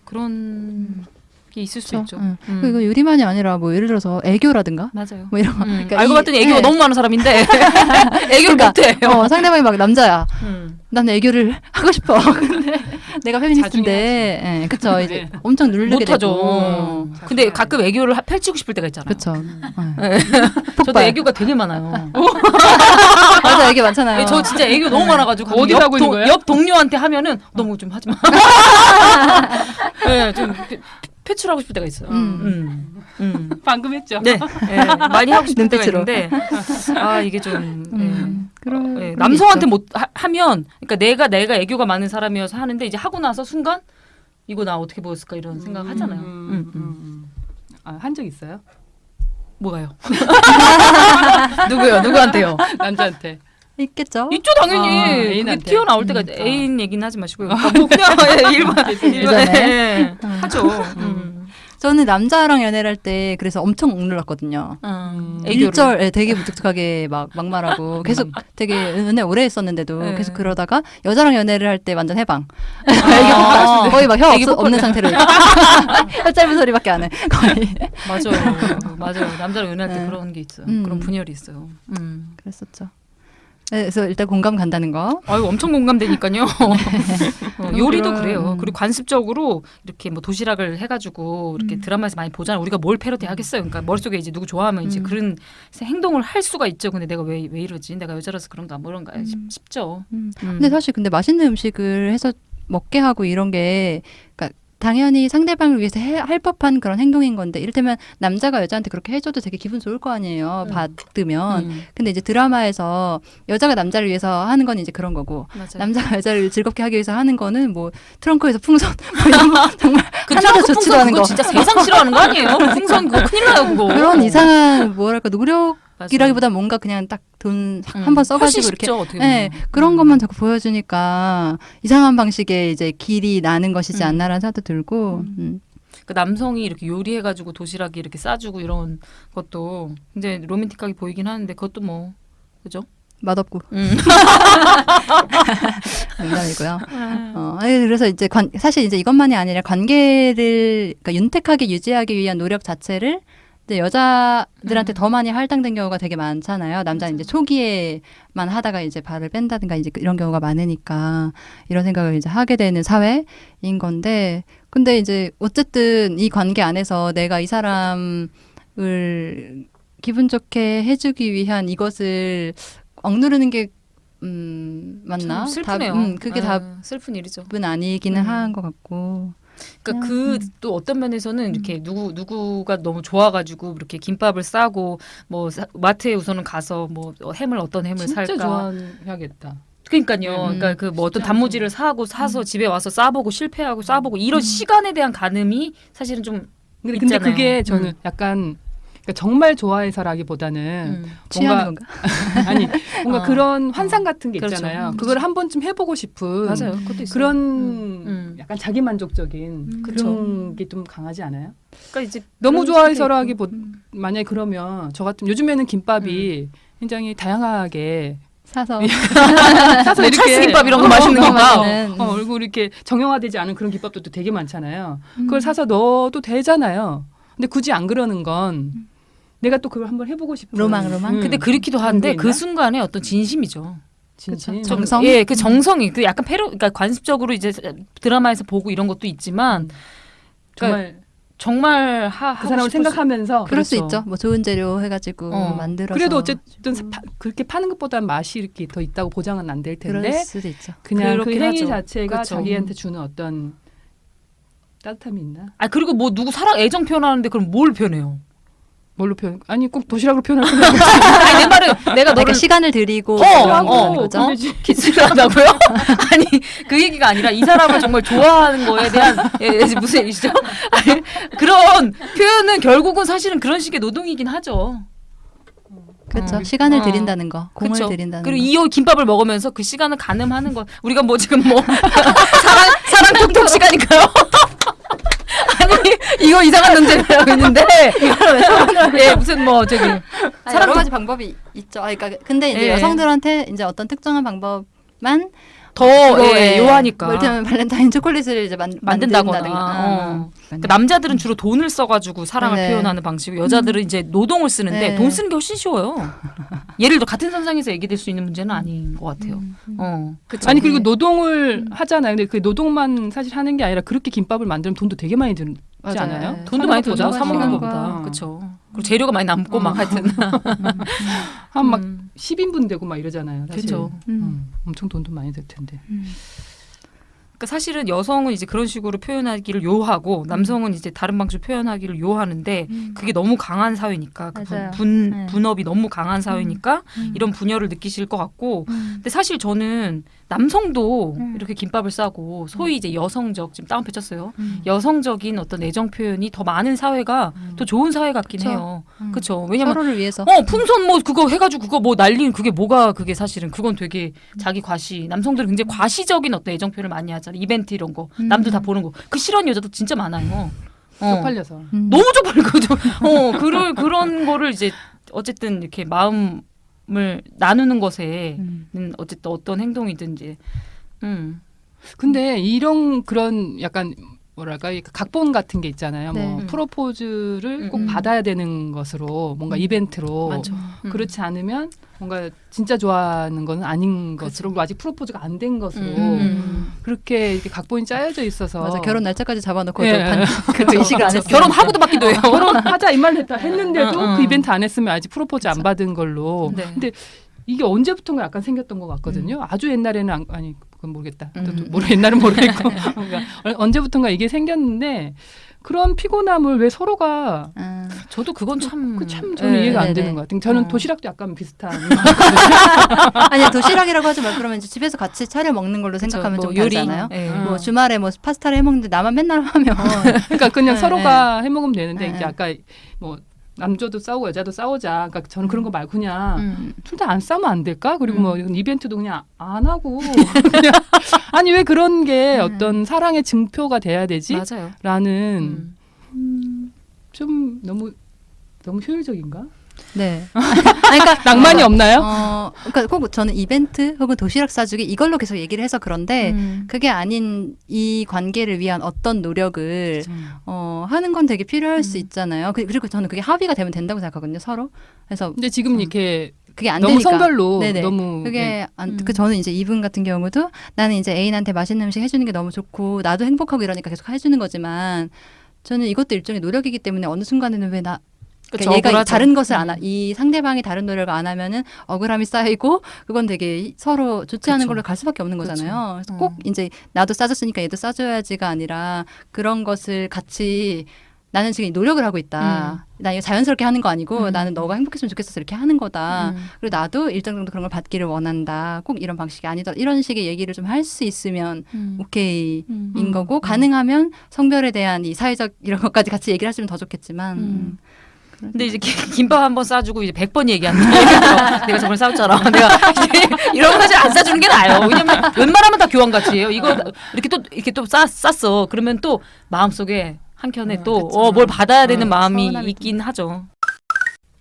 그런 게 있을 수 있죠. 그리고 유리만이 아니라 뭐 예를 들어서 애교라든가 맞아요. 뭐 이런 거. 그러니까 알고 봤더니 애교가 네. 너무 많은 사람인데 애교를 그러니까, 못해요. 상대방이 막 남자야. 난 애교를 하고 싶어. 근데 내가 페미니스트인데, 예, 그쵸. 이제 엄청 누르게 못하죠. 되고. 근데 가끔 애교를 펼치고 싶을 때가 있잖아요. 그쵸. 저도 폭발. 애교가 되게 많아요. 맞아, 애교 많잖아요. 저 진짜 애교 너무 많아가지고 가끔 어디서 하고 있는 거예요? 옆 동료한테 하면은 너무 좀 하지 마. 네, 좀 표출하고 싶을 때가 있어요. 방금 했죠. 네, 네, 많이 하고 싶을 때가 눈빛으로. 있는데 이게 좀 그런 네, 게 남성한테 있죠. 못 하면 그러니까 내가 애교가 많은 사람이어서 하는데 이제 하고 나서 순간 이거 나 어떻게 보였을까 이런 생각 하잖아요. 한 적 있어요? 뭐가요? 누구요? 누구한테요? 남자한테. 있겠죠. 있죠 당연히. 그게 애인한테. 튀어나올 때가 애인 얘기는 하지 마시고요. 그러니까 뭐 그냥 일반 예전에? 하죠. 저는 남자랑 연애를 할 때 그래서 엄청 억눌렀거든요. 애교를. 예, 되게 무뚝뚝하게 막 막말하고 계속 되게 연애 오래 했었는데도 네. 계속 그러다가 여자랑 연애를 할 때 완전 해방. 아. 거의 막 혀 애기 폭발. 없는 상태로 혀 짧은 소리밖에 안 해. 거의 맞아요. 남자랑 연애할 때 네. 그런 게 있어요. 음. 그런 분열이 있어요. 그랬었죠. 네, 그래서 일단 공감 간다는 거. 아유 엄청 공감되니까요. 요리도 그런, 그래요. 그리고 관습적으로 이렇게 뭐 도시락을 해가지고 이렇게 드라마에서 많이 보잖아요. 우리가 뭘 패러디 하겠어요. 그러니까 머릿속에 이제 누구 좋아하면 이제 그런 행동을 할 수가 있죠. 근데 내가 왜 이러지? 내가 여자라서 그런가 뭐 이런가 싶죠. 근데 사실 근데 맛있는 음식을 해서 먹게 하고 이런 게 그러니까 당연히 상대방을 위해서 할 법한 그런 행동인 건데 이를테면 남자가 여자한테 그렇게 해줘도 되게 기분 좋을 거 아니에요. 받으면. 근데 이제 드라마에서 여자가 남자를 위해서 하는 건 이제 그런 거고 맞아요. 남자가 여자를 즐겁게 하기 위해서 하는 거는 뭐 트렁크에서 풍선 뭐 이런 거 정말 그 하나도 트렁크 좋지도 풍선 않은 그거 거 진짜 세상 싫어하는 거 아니에요? 풍선 그거 큰일 나요 그거. 그런 이상한 뭐랄까 노력 맞아요. 이라기보다 뭔가 그냥 딱 돈 한 번 훨씬 써가지고 이렇게 쉽죠, 어떻게 네, 보면. 그런 것만 자꾸 보여주니까 이상한 방식의 이제 길이 나는 것이지 않나라는 생각도 들고 그 남성이 이렇게 요리해가지고 도시락이 이렇게 싸주고 이런 것도 이제 로맨틱하게 보이긴 하는데 그것도 뭐 그죠? 맛없고 농담이고요. 그래서 이제 사실 이제 이것만이 아니라 관계를 그러니까 윤택하게 유지하기 위한 노력 자체를 이제 여자들한테 더 많이 할당된 경우가 되게 많잖아요. 남자는 이제 초기에만 하다가 이제 발을 뺀다든가 이제 이런 경우가 많으니까 이런 생각을 이제 하게 되는 사회인 건데, 근데 이제 어쨌든 이 관계 안에서 내가 이 사람을 기분 좋게 해주기 위한 이것을 억누르는 게 맞나? 참 슬프네요. 그게 슬픈 일이죠. 답은 아니기는 한 것 같고. 그러니까 그 또 어떤 면에서는 이렇게 누구가 너무 좋아가지고 이렇게 김밥을 싸고 뭐 마트에 우선은 가서 뭐 어떤 햄을 진짜 살까. 좋아해야겠다. 그러니까요. 그러니까 그 뭐 어떤 단무지를 사서 집에 와서 싸보고 실패하고 싸보고 이런 시간에 대한 가늠이 사실은 좀 근데 있잖아요. 그게 저는 약간 그러니까 정말 좋아해서라기보다는 취하는 뭔가 건가? 아니 뭔가 그런 환상 같은 게 그렇죠. 있잖아요. 그걸 한 번쯤 해보고 싶은 맞아요. 그것도 있어요. 그런 약간 자기 만족적인 그쵸. 그런 게 좀 강하지 않아요? 그러니까 이제 너무 그런 좋아해서라기보다 만약에 그러면 저 같은 요즘에는 김밥이 굉장히 다양하게 사서 사서 찰스김밥 이런 거 맛있는 거 봐. 얼굴 이렇게 정형화되지 않은 그런 김밥들도 되게 많잖아요. 그걸 사서 넣어도 되잖아요. 근데 굳이 안 그러는 건 내가 또 그걸 한번 해보고 싶은 로망. 근데 그렇기도 한데 그런 게 그 있나? 순간에 어떤 진심이죠. 진심. 정성? 예, 그 정성이 그 약간 그러니까 관습적으로 이제 드라마에서 보고 이런 것도 있지만 정말 그 사람을 생각하면서 그럴 수 그렇죠. 있죠. 뭐 좋은 재료 해가지고 만들어서. 그래도 어쨌든 그렇게 파는 것보다 맛이 이렇게 더 있다고 보장은 안 될 텐데 그럴 수도 있죠. 그냥 그 그렇긴 행위 하죠. 자체가 그렇죠. 자기한테 주는 어떤 따뜻함이 있나? 그리고 뭐 누구 사랑 애정 표현하는데 그럼 뭘 표현해요? 뭘로 표현? 아니 꼭 도시락으로 표현할 건 없지. 아니 내 말은 내가 그러니까 너를 시간을 들이고 어, 거죠. 보내지. 키스를 한다고요? 아니 그 얘기가 아니라 이 사람을 정말 좋아하는 거에 대한 무슨 얘기죠? 아니, 그런 표현은 결국은 사실은 그런 식의 노동이긴 하죠. 그렇죠. 시간을 어. 들인다는 거, 공을 그쵸. 들인다는 그리고 거. 이 김밥을 먹으면서 그 시간을 가늠하는 거. 우리가 뭐 지금 뭐 사랑 톡톡 시간인가요? 아니 이거 이상한 논쟁을 하고 있는데 예 무슨 뭐 저기 아니, 여러 가지 방법이 있죠. 그러니까 근데 이제 예. 여성들한테 이제 어떤 특정한 방법만 더 그거에 요하니까 뭐 이를테면 발렌타인 초콜릿을 이제 만든다거나. 만든다든가. 그러니까 남자들은 주로 돈을 써가지고 사랑을 네. 표현하는 방식이고 여자들은 이제 노동을 쓰는데 네. 돈 쓰는 게 훨씬 쉬워요. 예를 들어 같은 선상에서 얘기될 수 있는 문제는 아닌 것 같아요. 그쵸? 아니 그리고 노동을 하잖아요. 근데 그 노동만 사실 하는 게 아니라 그렇게 김밥을 만들면 돈도 되게 많이 들지 맞아요. 않아요? 네. 돈도 많이 사는 들죠. 것보다. 사 먹는 시간과. 것보다. 그렇죠. 그리고 재료가 많이 남고 막 하여튼 한 막 10인분 되고 막 이러잖아요. 사실. 그렇죠. 엄청 돈도 많이 들 텐데. 그러니까 사실은 여성은 이제 그런 식으로 표현하기를 요하고 남성은 이제 다른 방식으로 표현하기를 요하는데 그게 너무 강한 사회니까 그 맞아요. 분, 네. 분업이 너무 강한 사회니까 이런 분열을 느끼실 것 같고 근데 사실 저는 남성도 이렇게 김밥을 싸고 소위 이제 여성적 지금 다운표 쳤어요. 여성적인 어떤 애정 표현이 더 많은 사회가 더 좋은 사회 같긴 그쵸. 해요. 그렇죠. 왜냐면 서로를 위해서. 풍선 뭐 그거 해가지고 그거 뭐 날린 그게 뭐가 그게 사실은 그건 되게 자기 과시. 남성들은 굉장히 과시적인 어떤 애정 표현을 많이 하잖아요. 이벤트 이런 거 남들 다 보는 거. 그 싫어하는 여자도 진짜 많아요. 쪽팔려서. 너무 쪽팔리거든. 그런 거를 이제 어쨌든 이렇게 마음을 나누는 것에는 어쨌든 어떤 행동이든지. 근데 이런 그런 약간 뭐랄까 이 각본 같은 게 있잖아요. 네. 뭐 프로포즈를 꼭 음. 받아야 되는 것으로 뭔가 이벤트로 많죠. 그렇지 않으면 뭔가 진짜 좋아하는 건 아닌 것으로 그리고 아직 프로포즈가 안 된 것으로 그렇게 이렇게 각본이 짜여져 있어서 맞아. 결혼 날짜까지 잡아놓고 예. 그 의식을 안 했어요. 결혼하고도 받기도 해요. 결혼하자 이 말을 다 했는데도 응. 그 이벤트 안 했으면 아직 프로포즈 안 받은 걸로. 네. 근데 이게 언제부턴가 약간 생겼던 것 같거든요. 아주 옛날에는 아니 그건 모르겠다. 옛날은 모르겠고 그러니까 언제부턴가 이게 생겼는데 그런 피곤함을 왜 서로가 저도 그건 참. 참 저는 예. 이해가 안 네네. 되는 것 같아요. 저는 도시락도 약간 비슷한. 아니 도시락이라고 하지 말 그러면 이제 집에서 같이 차려 먹는 걸로 생각하면 뭐 좀 요리. 다르잖아요. 예. 뭐 주말에 뭐 파스타를 해 먹는데 나만 맨날 하면 그러니까 그냥 네, 서로가 해먹으면 되는데 네. 이제 아까 뭐 남자도 싸우고 여자도 싸우자. 그러니까 저는 그런 거 말고 그냥 둘 다 안 싸우면 안 될까? 그리고 뭐 이건 이벤트도 그냥 안 하고 그냥 아니 왜 그런 게 어떤 사랑의 증표가 돼야 되지? 맞아요. 라는 좀 너무 효율적인가? 네. 그러니까 낭만이 없나요? 그러니까 꼭 저는 이벤트 혹은 도시락 싸주기 이걸로 계속 얘기를 해서 그런데 그게 아닌 이 관계를 위한 어떤 노력을 하는 건 되게 필요할 수 있잖아요. 그리고 저는 그게 합의가 되면 된다고 생각하거든요, 서로. 그래서 근데 지금 이렇게 그게 안 너무 되니까. 성별로 네네. 너무 그게 저는 이제 이분 같은 경우도 나는 이제 애인한테 맛있는 음식 해주는 게 너무 좋고 나도 행복하고 이러니까 계속 해주는 거지만 저는 이것도 일종의 노력이기 때문에 어느 순간에는 왜 나 그쵸, 그러니까 얘가 억울하죠. 다른 것을 이 상대방이 다른 노력을 안 하면은 억울함이 쌓이고 그건 되게 서로 좋지 않은 그쵸. 걸로 갈 수밖에 없는 거잖아요. 그쵸. 그래서 꼭 이제 나도 싸줬으니까 얘도 싸줘야지가 아니라 그런 것을 같이 나는 지금 노력을 하고 있다. 나 이거 자연스럽게 하는 거 아니고 나는 너가 행복했으면 좋겠어서 이렇게 하는 거다. 그리고 나도 일정 정도 그런 걸 받기를 원한다. 꼭 이런 방식이 아니더라. 이런 식의 얘기를 좀 할 수 있으면 오케이인 거고 가능하면 성별에 대한 이 사회적 이런 것까지 같이 얘기를 하시면 더 좋겠지만 근데 이제 김밥 한 번 싸주고 이제 100번 얘기하는 내가 저번에 싸웠잖아. 내가 이런 거 사실 안 싸주는 게 나아요. 왜냐면 웬만하면 다 교환같이예요. 이거 이렇게 또 쌌어. 그러면 또 마음속에 한켠에 또 뭘 받아야 되는 마음이 서운함이 있긴 하죠.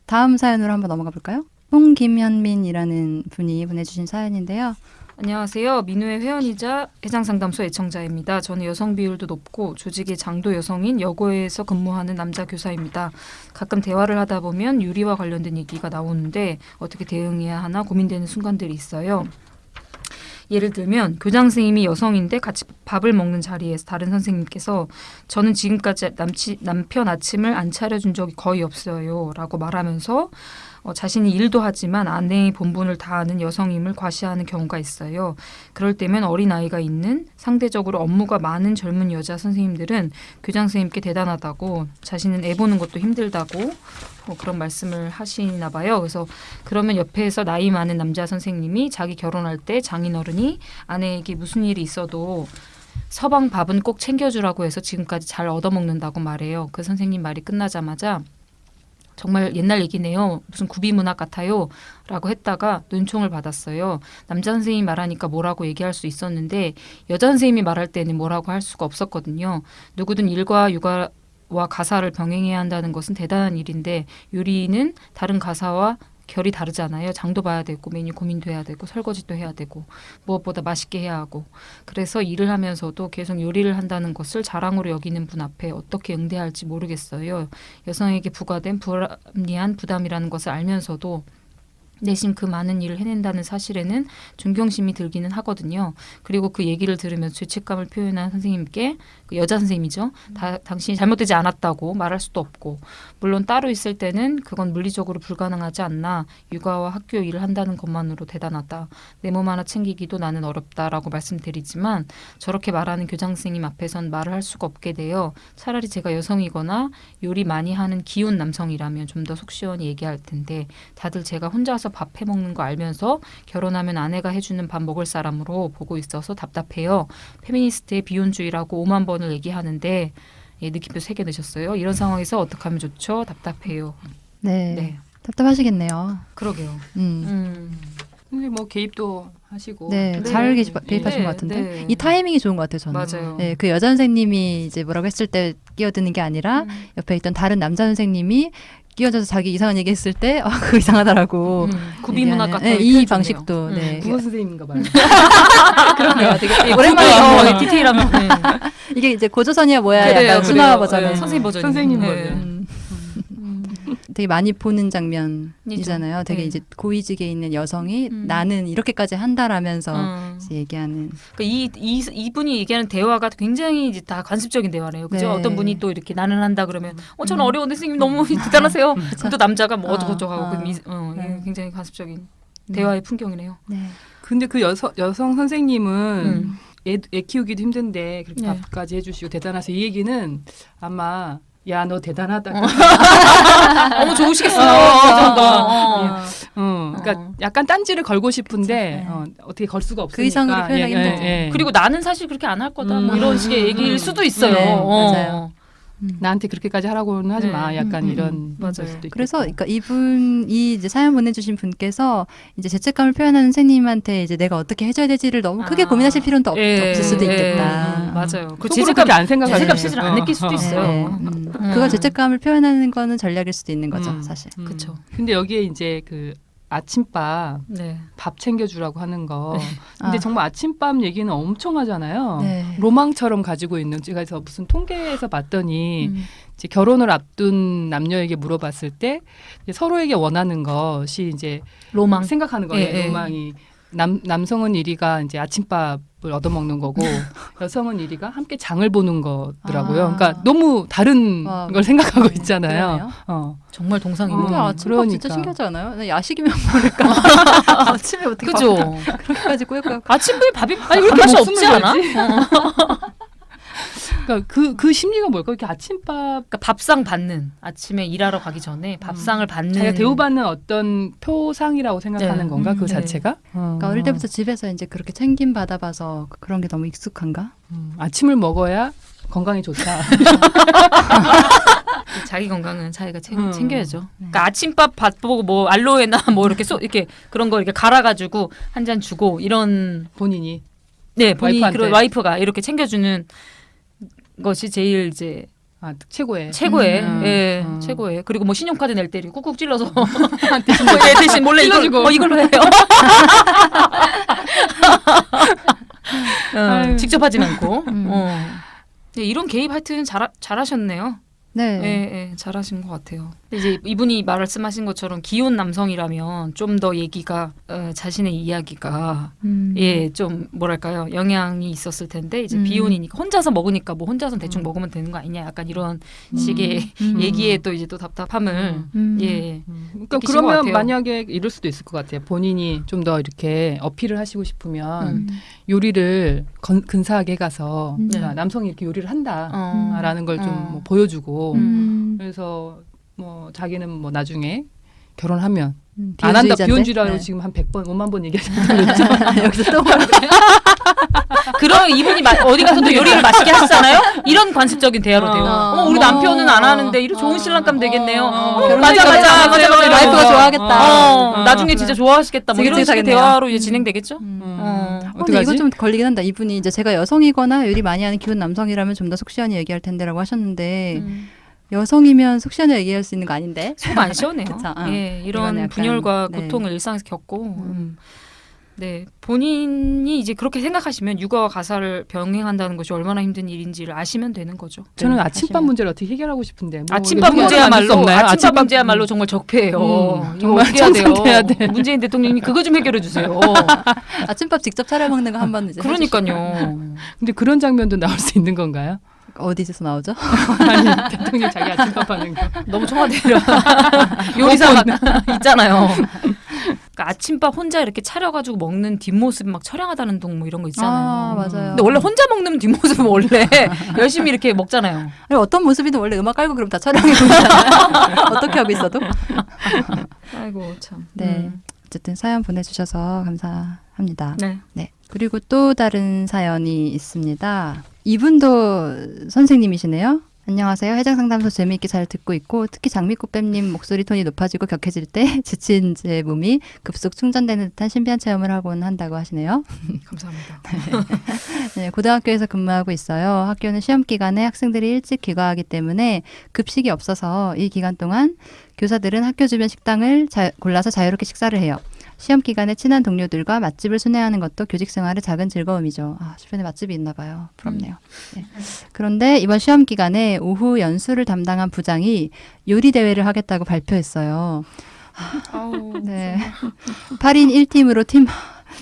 다음 사연으로 한번 넘어가 볼까요? 홍김현민이라는 분이 보내주신 사연인데요. 안녕하세요. 민우의 회원이자 해장상담소 애청자입니다. 저는 여성 비율도 높고 조직의 장도 여성인 여고에서 근무하는 남자 교사입니다. 가끔 대화를 하다 보면 유리와 관련된 얘기가 나오는데 어떻게 대응해야 하나 고민되는 순간들이 있어요. 예를 들면 교장 선생님이 여성인데 같이 밥을 먹는 자리에서 다른 선생님께서 저는 지금까지 남편 아침을 안 차려준 적이 거의 없어요 라고 말하면서 자신이 일도 하지만 아내의 본분을 다하는 여성임을 과시하는 경우가 있어요. 그럴 때면 어린아이가 있는 상대적으로 업무가 많은 젊은 여자 선생님들은 교장 선생님께 대단하다고, 자신은 애 보는 것도 힘들다고 그런 말씀을 하시나 봐요. 그래서 그러면 옆에서 나이 많은 남자 선생님이 자기 결혼할 때 장인어른이 아내에게 무슨 일이 있어도 서방 밥은 꼭 챙겨주라고 해서 지금까지 잘 얻어먹는다고 말해요. 그 선생님 말이 끝나자마자 정말 옛날 얘기네요. 무슨 구비문학 같아요. 라고 했다가 눈총을 받았어요. 남자 선생님이 말하니까 뭐라고 얘기할 수 있었는데 여자 선생님이 말할 때는 뭐라고 할 수가 없었거든요. 누구든 일과 육아와 가사를 병행해야 한다는 것은 대단한 일인데 요리는 다른 가사와 결이 다르잖아요. 장도 봐야 되고 메뉴 고민도 해야 되고 설거지도 해야 되고 무엇보다 맛있게 해야 하고, 그래서 일을 하면서도 계속 요리를 한다는 것을 자랑으로 여기는 분 앞에 어떻게 응대해야 할지 모르겠어요. 여성에게 부과된 불합리한 부담이라는 것을 알면서도 내심 그 많은 일을 해낸다는 사실에는 존경심이 들기는 하거든요. 그리고 그 얘기를 들으면서 죄책감을 표현한 선생님께, 그 여자 선생님이죠. 당신이 잘못되지 않았다고 말할 수도 없고, 물론 따로 있을 때는 그건 물리적으로 불가능하지 않나, 육아와 학교 일을 한다는 것만으로 대단하다, 내 몸 하나 챙기기도 나는 어렵다라고 말씀드리지만 저렇게 말하는 교장 선생님 앞에선 말을 할 수가 없게 돼요. 차라리 제가 여성이거나 요리 많이 하는 기혼 남성이라면 좀 더 속 시원히 얘기할 텐데 다들 제가 혼자서 밥 해먹는 거 알면서 결혼하면 아내가 해주는 밥 먹을 사람으로 보고 있어서 답답해요. 페미니스트의 비혼주의라고 5만 번을 얘기하는데, 느낌표 3개 넣으셨어요. 이런 상황에서 어떻게 하면 좋죠? 답답해요. 네. 네. 답답하시겠네요. 그러게요. 근데 뭐 개입도 하시고. 네, 네. 잘 개입하신 네, 것 같은데 네. 이 타이밍이 좋은 것 같아요. 저는. 맞아요. 네, 그 여자 선생님이 이제 뭐라고 했을 때 끼어드는 게 아니라 옆에 있던 다른 남자 선생님이 끼어져서 자기 이상한 얘기했을 때 그거 이상하더라고. 구비문학 얘기하는, 같은 네, 거 이 표현 방식도 좋네요. 네. 국어 선생님인가 봐요. 그러네요. 되게 오랜만에 디테일하면 이게 이제 고조선이야 뭐야 그래요, 약간 순화 그래요. 버전에 네, 선생님 버전. 선생님 버전. 되게 많이 보는 장면이잖아요. 되게 네. 이제 고위직에 있는 여성이 음. 나는 이렇게까지 한다라면서 이제 얘기하는. 그러니까 이분이 얘기하는 대화가 굉장히 이제 다 관습적인 대화래요. 그죠? 네. 어떤 분이 또 이렇게 나는 한다 그러면 저는 어려운데 선생님 너무 대단하세요. 그럼 또 남자가 뭐 어쩌고저쩌고 하고 이게 굉장히 관습적인 대화의 풍경이네요. 네. 근데 그 여성 선생님은 애 키우기도 힘든데 그렇게 네. 밥까지 해주시고 대단하세요. 이 얘기는 아마 야 너 대단하다. 너무 좋으시겠어요. 그러니까 약간 딴지를 걸고 싶은데 어떻게 걸 수가 없으니까. 그 이상으로 표현하기 힘들죠. 그리고 나는 사실 그렇게 안 할 거다. 뭐 이런 식의 얘기일 수도 있어요. 네, 맞아요. 나한테 그렇게까지 하라고는 하지 마. 약간 이런 맞아요. 걸 수도 그래서 있겠고. 그러니까 이분이 이제 사연 보내주신 분께서 이제 죄책감을 표현하는 선생님한테 이제 내가 어떻게 해줘야 될지를 너무 크게 고민하실 필요는 없을 수도 있겠다. 맞아요. 그 속으로 죄책감 그렇게 안 생각하죠. 죄책감 실제로 안 느낄 수도 네, 있어요. 그걸 죄책감을 표현하는 거는 전략일 수도 있는 거죠, 사실. 그렇죠. 근데 여기에 이제 그 아침밥 네. 밥 챙겨주라고 하는 거. 근데 아. 정말 아침밥 얘기는 엄청 하잖아요. 네. 로망처럼 가지고 있는, 제가 그래서 무슨 통계에서 봤더니 이제 결혼을 앞둔 남녀에게 물어봤을 때 이제 서로에게 원하는 것이 이제 로망. 생각하는 거예요. 예, 예. 로망이 남성은 1위가 이제 아침밥을 얻어먹는 거고 여성은 1위가 함께 장을 보는 거더라고요. 아. 그러니까 너무 다른 와. 걸 생각하고 있잖아요. 그러네요. 정말 동상이고. 근데 아침밥 그러니까. 진짜 신기하지 않아요? 나 야식이면 모를까? 아침에 어떻게 그죠. 그렇게까지 꾸역꾸역. 아침에 밥이 아니, 왜 이렇게 맛이 목숨을 없지 않아? 걸지? 그러니까 그 심리가 뭘까? 이렇게 아침밥 그러니까 밥상 받는, 아침에 일하러 가기 전에 밥상을 받는. 자기가 대우받는 어떤 표상이라고 생각하는 네. 건가? 그 네. 자체가? 그러니까 어릴 때부터 집에서 이제 그렇게 챙김 받아봐서 그런 게 너무 익숙한가? 아침을 먹어야 건강에 좋다. 자기 건강은 자기가 챙겨야죠. 그러니까 아침밥 밥 보고 뭐 알로에나 뭐 이렇게 이렇게 그런 거 이렇게 갈아가지고 한 잔 주고 이런. 본인이. 네, 본인 와이프한테. 그런 와이프가 이렇게 챙겨주는 것이 제일 이제 최고의. 예, 최고예요. 그리고 뭐 신용카드 낼 때 꾹꾹 찔러서 대신 몰래 찔러주고. 이걸로 해요. 직접 하진 않고. 네, 이런 개입 하여튼 잘하셨네요. 네. 예, 예, 잘하신 것 같아요. 이제 이분이 말씀하신 것처럼 기혼 남성이라면 좀 더 얘기가 자신의 이야기가 예, 좀 뭐랄까요 영향이 있었을 텐데 이제 비혼이니까 혼자서 먹으니까 뭐 혼자서 대충 먹으면 되는 거 아니냐 약간 이런 식의 얘기에 또 이제 또 답답함을 예. 그러니까 느끼신 것 그러면 같아요. 만약에 이럴 수도 있을 것 같아요. 본인이 좀 더 이렇게 어필을 하시고 싶으면 요리를 근사하게 가서 그러니까 남성이 이렇게 요리를 한다라는 걸 좀 뭐 보여주고 그래서 뭐 자기는 뭐 나중에 결혼하면 안 한다 비혼주의라고 네. 지금 한 100번 5만 번 얘기하셨죠. 여기서 또 그럼 이분이 어디 가서도 요리를 맛있게 하시잖아요. 이런 관습적인 대화로 돼요. 우리 남편은 안 하는데 이런 좋은 신랑감 되겠네요. 맞아. 와이프가 좋아하겠다. 나중에 진짜 좋아하시겠다. 뭐 이런 식의 지긋지긋하겠네요. 대화로 이제 진행되겠죠. 근데 이거 좀 걸리긴 한다. 이분이 이제 제가 여성이거나 요리 많이 하는 기혼 남성이라면 좀 더 속 시원히 얘기할 텐데라고 하셨는데 여성이면 속 시원히 얘기할 수 있는 거 아닌데? 속 안 시원해요. 그쵸, 예, 이거는 이런 약간, 분열과 네. 고통을 일상에서 겪고 네, 본인이 이제 그렇게 생각하시면 육아와 가사를 병행한다는 것이 얼마나 힘든 일인지를 아시면 되는 거죠. 저는 네, 아침밥 하시면. 문제를 어떻게 해결하고 싶은데 뭐 아침밥 이거 문제야말로 없나요? 아침밥 문제야말로 정말 적폐예요. 이거 정말 어떻게 해야 돼요? 청산돼야 돼. 문재인 대통령님이 그거 좀 해결해 주세요. 아침밥 직접 차려 먹는 거 한번 이제 그러니까요. 근데 그런 장면도 나올 수 있는 건가요? 어디서 나오죠? 아니 대통령 자기 아침밥 하는 거. 너무 청와대라 요리사가 있잖아요. 그러니까 아침밥 혼자 이렇게 차려가지고 먹는 뒷모습이 막 처량하다는 둥 뭐 이런 거 있잖아요. 아, 맞아요. 근데 원래 혼자 먹는 뒷모습은 원래 열심히 이렇게 먹잖아요. 아니, 어떤 모습이든 원래 음악 깔고 그럼 다 촬영해 보잖아요. 어떻게 하고 있어도. 아이고 참. 네. 어쨌든 사연 보내주셔서 감사합니다. 네. 네. 그리고 또 다른 사연이 있습니다. 이분도 선생님이시네요. 안녕하세요. 해장상담소 재미있게 잘 듣고 있고 특히 장미꽃뱀님 목소리 톤이 높아지고 격해질 때 지친 제 몸이 급속 충전되는 듯한 신비한 체험을 하곤 한다고 하시네요. 감사합니다. 네, 고등학교에서 근무하고 있어요. 학교는 시험 기간에 학생들이 일찍 귀가하기 때문에 급식이 없어서 이 기간 동안 교사들은 학교 주변 식당을 골라서 자유롭게 식사를 해요. 시험 기간에 친한 동료들과 맛집을 순회하는 것도 교직 생활의 작은 즐거움이죠. 아, 주변에 맛집이 있나 봐요. 부럽네요. 네. 그런데 이번 시험 기간에 오후 연수를 담당한 부장이 요리 대회를 하겠다고 발표했어요. 아우, 네. 8인 1팀으로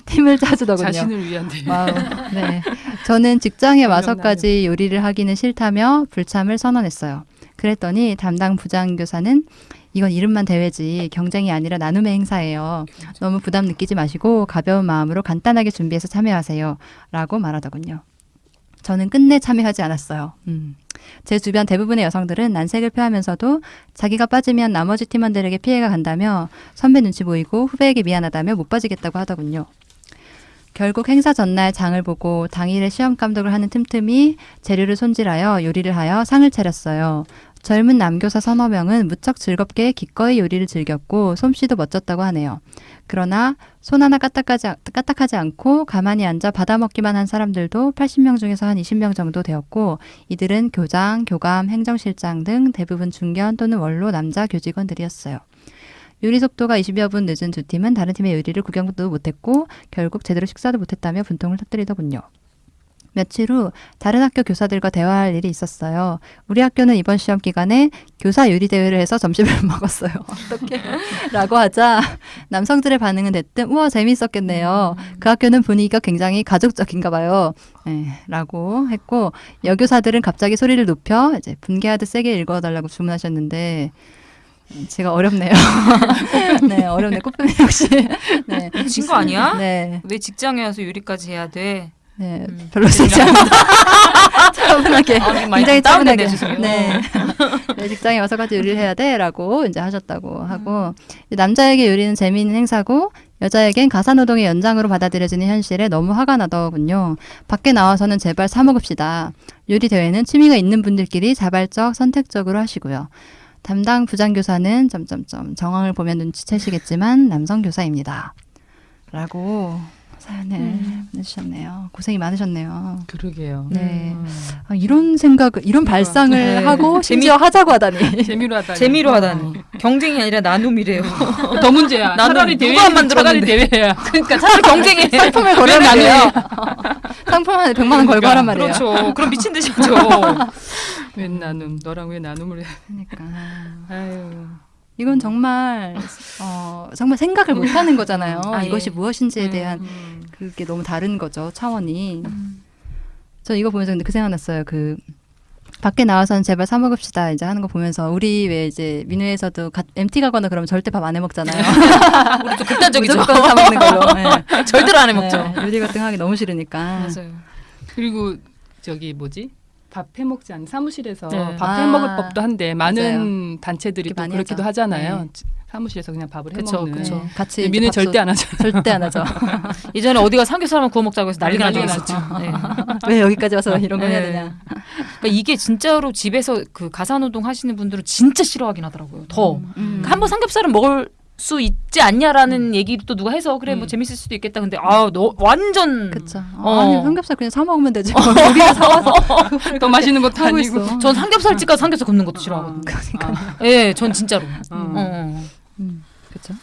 팀을 짜주더군요. 자신을 위한 대. 와우. 네. 저는 직장에 와서까지 요리를 하기는 싫다며 불참을 선언했어요. 그랬더니 담당 부장교사는 이건 이름만 대회지 경쟁이 아니라 나눔의 행사예요. 너무 부담 느끼지 마시고 가벼운 마음으로 간단하게 준비해서 참여하세요. 라고 말하더군요. 저는 끝내 참여하지 않았어요. 제 주변 대부분의 여성들은 난색을 표하면서도 자기가 빠지면 나머지 팀원들에게 피해가 간다며 선배 눈치 보이고 후배에게 미안하다며 못 빠지겠다고 하더군요. 결국 행사 전날 장을 보고 당일에 시험 감독을 하는 틈틈이 재료를 손질하여 요리를 하여 상을 차렸어요. 젊은 남교사 서너 명은 무척 즐겁게 기꺼이 요리를 즐겼고 솜씨도 멋졌다고 하네요. 그러나 손 하나 까딱하지 않고 가만히 앉아 받아먹기만 한 사람들도 80명 중에서 한 20명 정도 되었고 이들은 교장, 교감, 행정실장 등 대부분 중견 또는 원로 남자 교직원들이었어요. 요리 속도가 20여 분 늦은 두 팀은 다른 팀의 요리를 구경도 못했고 결국 제대로 식사도 못했다며 분통을 터뜨리더군요. 며칠 후 다른 학교 교사들과 대화할 일이 있었어요. 우리 학교는 이번 시험 기간에 교사 요리 대회를 해서 점심을 먹었어요. 어떻게? 라고 하자 남성들의 반응은 대뜸 우와 재미있었겠네요. 그 학교는 분위기가 굉장히 가족적인가 봐요. 네, 라고 했고 여교사들은 갑자기 소리를 높여 이제 분개하듯 세게 읽어달라고 주문하셨는데 제가 어렵네요. 네, 어렵네. 꽃뱀이 역시. 네. 미친 거 아니야? 네. 왜 직장에 와서 요리까지 해야 돼? 네, 별로 쓰지 않는다. 차분하게, 굉장히 차분하게. 네. 네, 직장에 와서까지 요리를 해야 돼라고 이제 하셨다고 하고 남자에게 요리는 재미있는 행사고 여자에겐 가사노동의 연장으로 받아들여지는 현실에 너무 화가 나더군요. 밖에 나와서는 제발 사 먹읍시다. 요리 대회는 취미가 있는 분들끼리 자발적, 선택적으로 하시고요. 담당 부장교사는 정황을 보면 눈치채시겠지만 남성 교사입니다. 라고 사연을 보내주셨네요. 고생이 많으셨네요. 그러게요. 네. 아, 이런 생각을, 이런 발상을 네. 하고 심지어 하자고 하다니. 재미로 하다니. 재미로 하다니. 경쟁이 아니라 나눔이래요. 더 문제야. 나는 차라리 누가 안 차라리 만들었는데. 대회야. 그러니까 차라리 경쟁해. 상품을 거래하면 돼요. 상품 하나에 100만 원 걸고 하란 말이에요. 그렇죠. 그럼 미친 듯이 하죠. 웬 나눔 너랑 왜 나눔을 해? 그러니까 아유. 이건 정말 정말 생각을 못 하는 거잖아요. 아, 예. 이것이 무엇인지에 대한 음. 그게 너무 다른 거죠. 차원이. 저 이거 보면서 근데 그 생각났어요. 그 밖에 나와서는 제발 사 먹읍시다 이제 하는 거 보면서 우리 왜 이제 민우에서도 MT 가거나 그러면 절대 밥 안 해 먹잖아요. 우리 좀 극단적이죠. 무조건 사 먹는 걸로. 네. 절대로 안 해 먹죠. 네, 요리 같은 거 하기 너무 싫으니까. 맞아요. 그리고 저기 뭐지? 밥 해 먹지 않는 사무실에서 네. 밥 해 먹을 법도 한데 많은 단체들이 그렇게 또 많이 그렇기도 하죠. 하잖아요. 사무실에서 그냥 밥을 해 그쵸, 먹는. 그쵸. 네, 같이 민우 밥솥 절대 안 하죠. 절대 안 하죠. 예전에 어디 가 삼겹살만 구워 먹자고 해서 난리가 난 적이 난리가 있었죠. 네. 왜 여기까지 와서 이런 거 해야 네. 되냐. 그러니까 이게 진짜로 집에서 그 가사노동 하시는 분들은 진짜 싫어하긴 하더라고요. 더. 한번 삼겹살은 먹을 수 있지 않냐라는 얘기도 또 누가 해서 그래 뭐 재밌을 수도 있겠다. 근데 너 완전 그쵸. 어. 아니 삼겹살 그냥 사 먹으면 되지. 우리가 사와서 더 맛있는 것도 하고 아니고. 있어. 전 삼겹살집 가서 삼겹살 굽는 것도 싫어하거든요. 예, 전 진짜로. 그렇죠.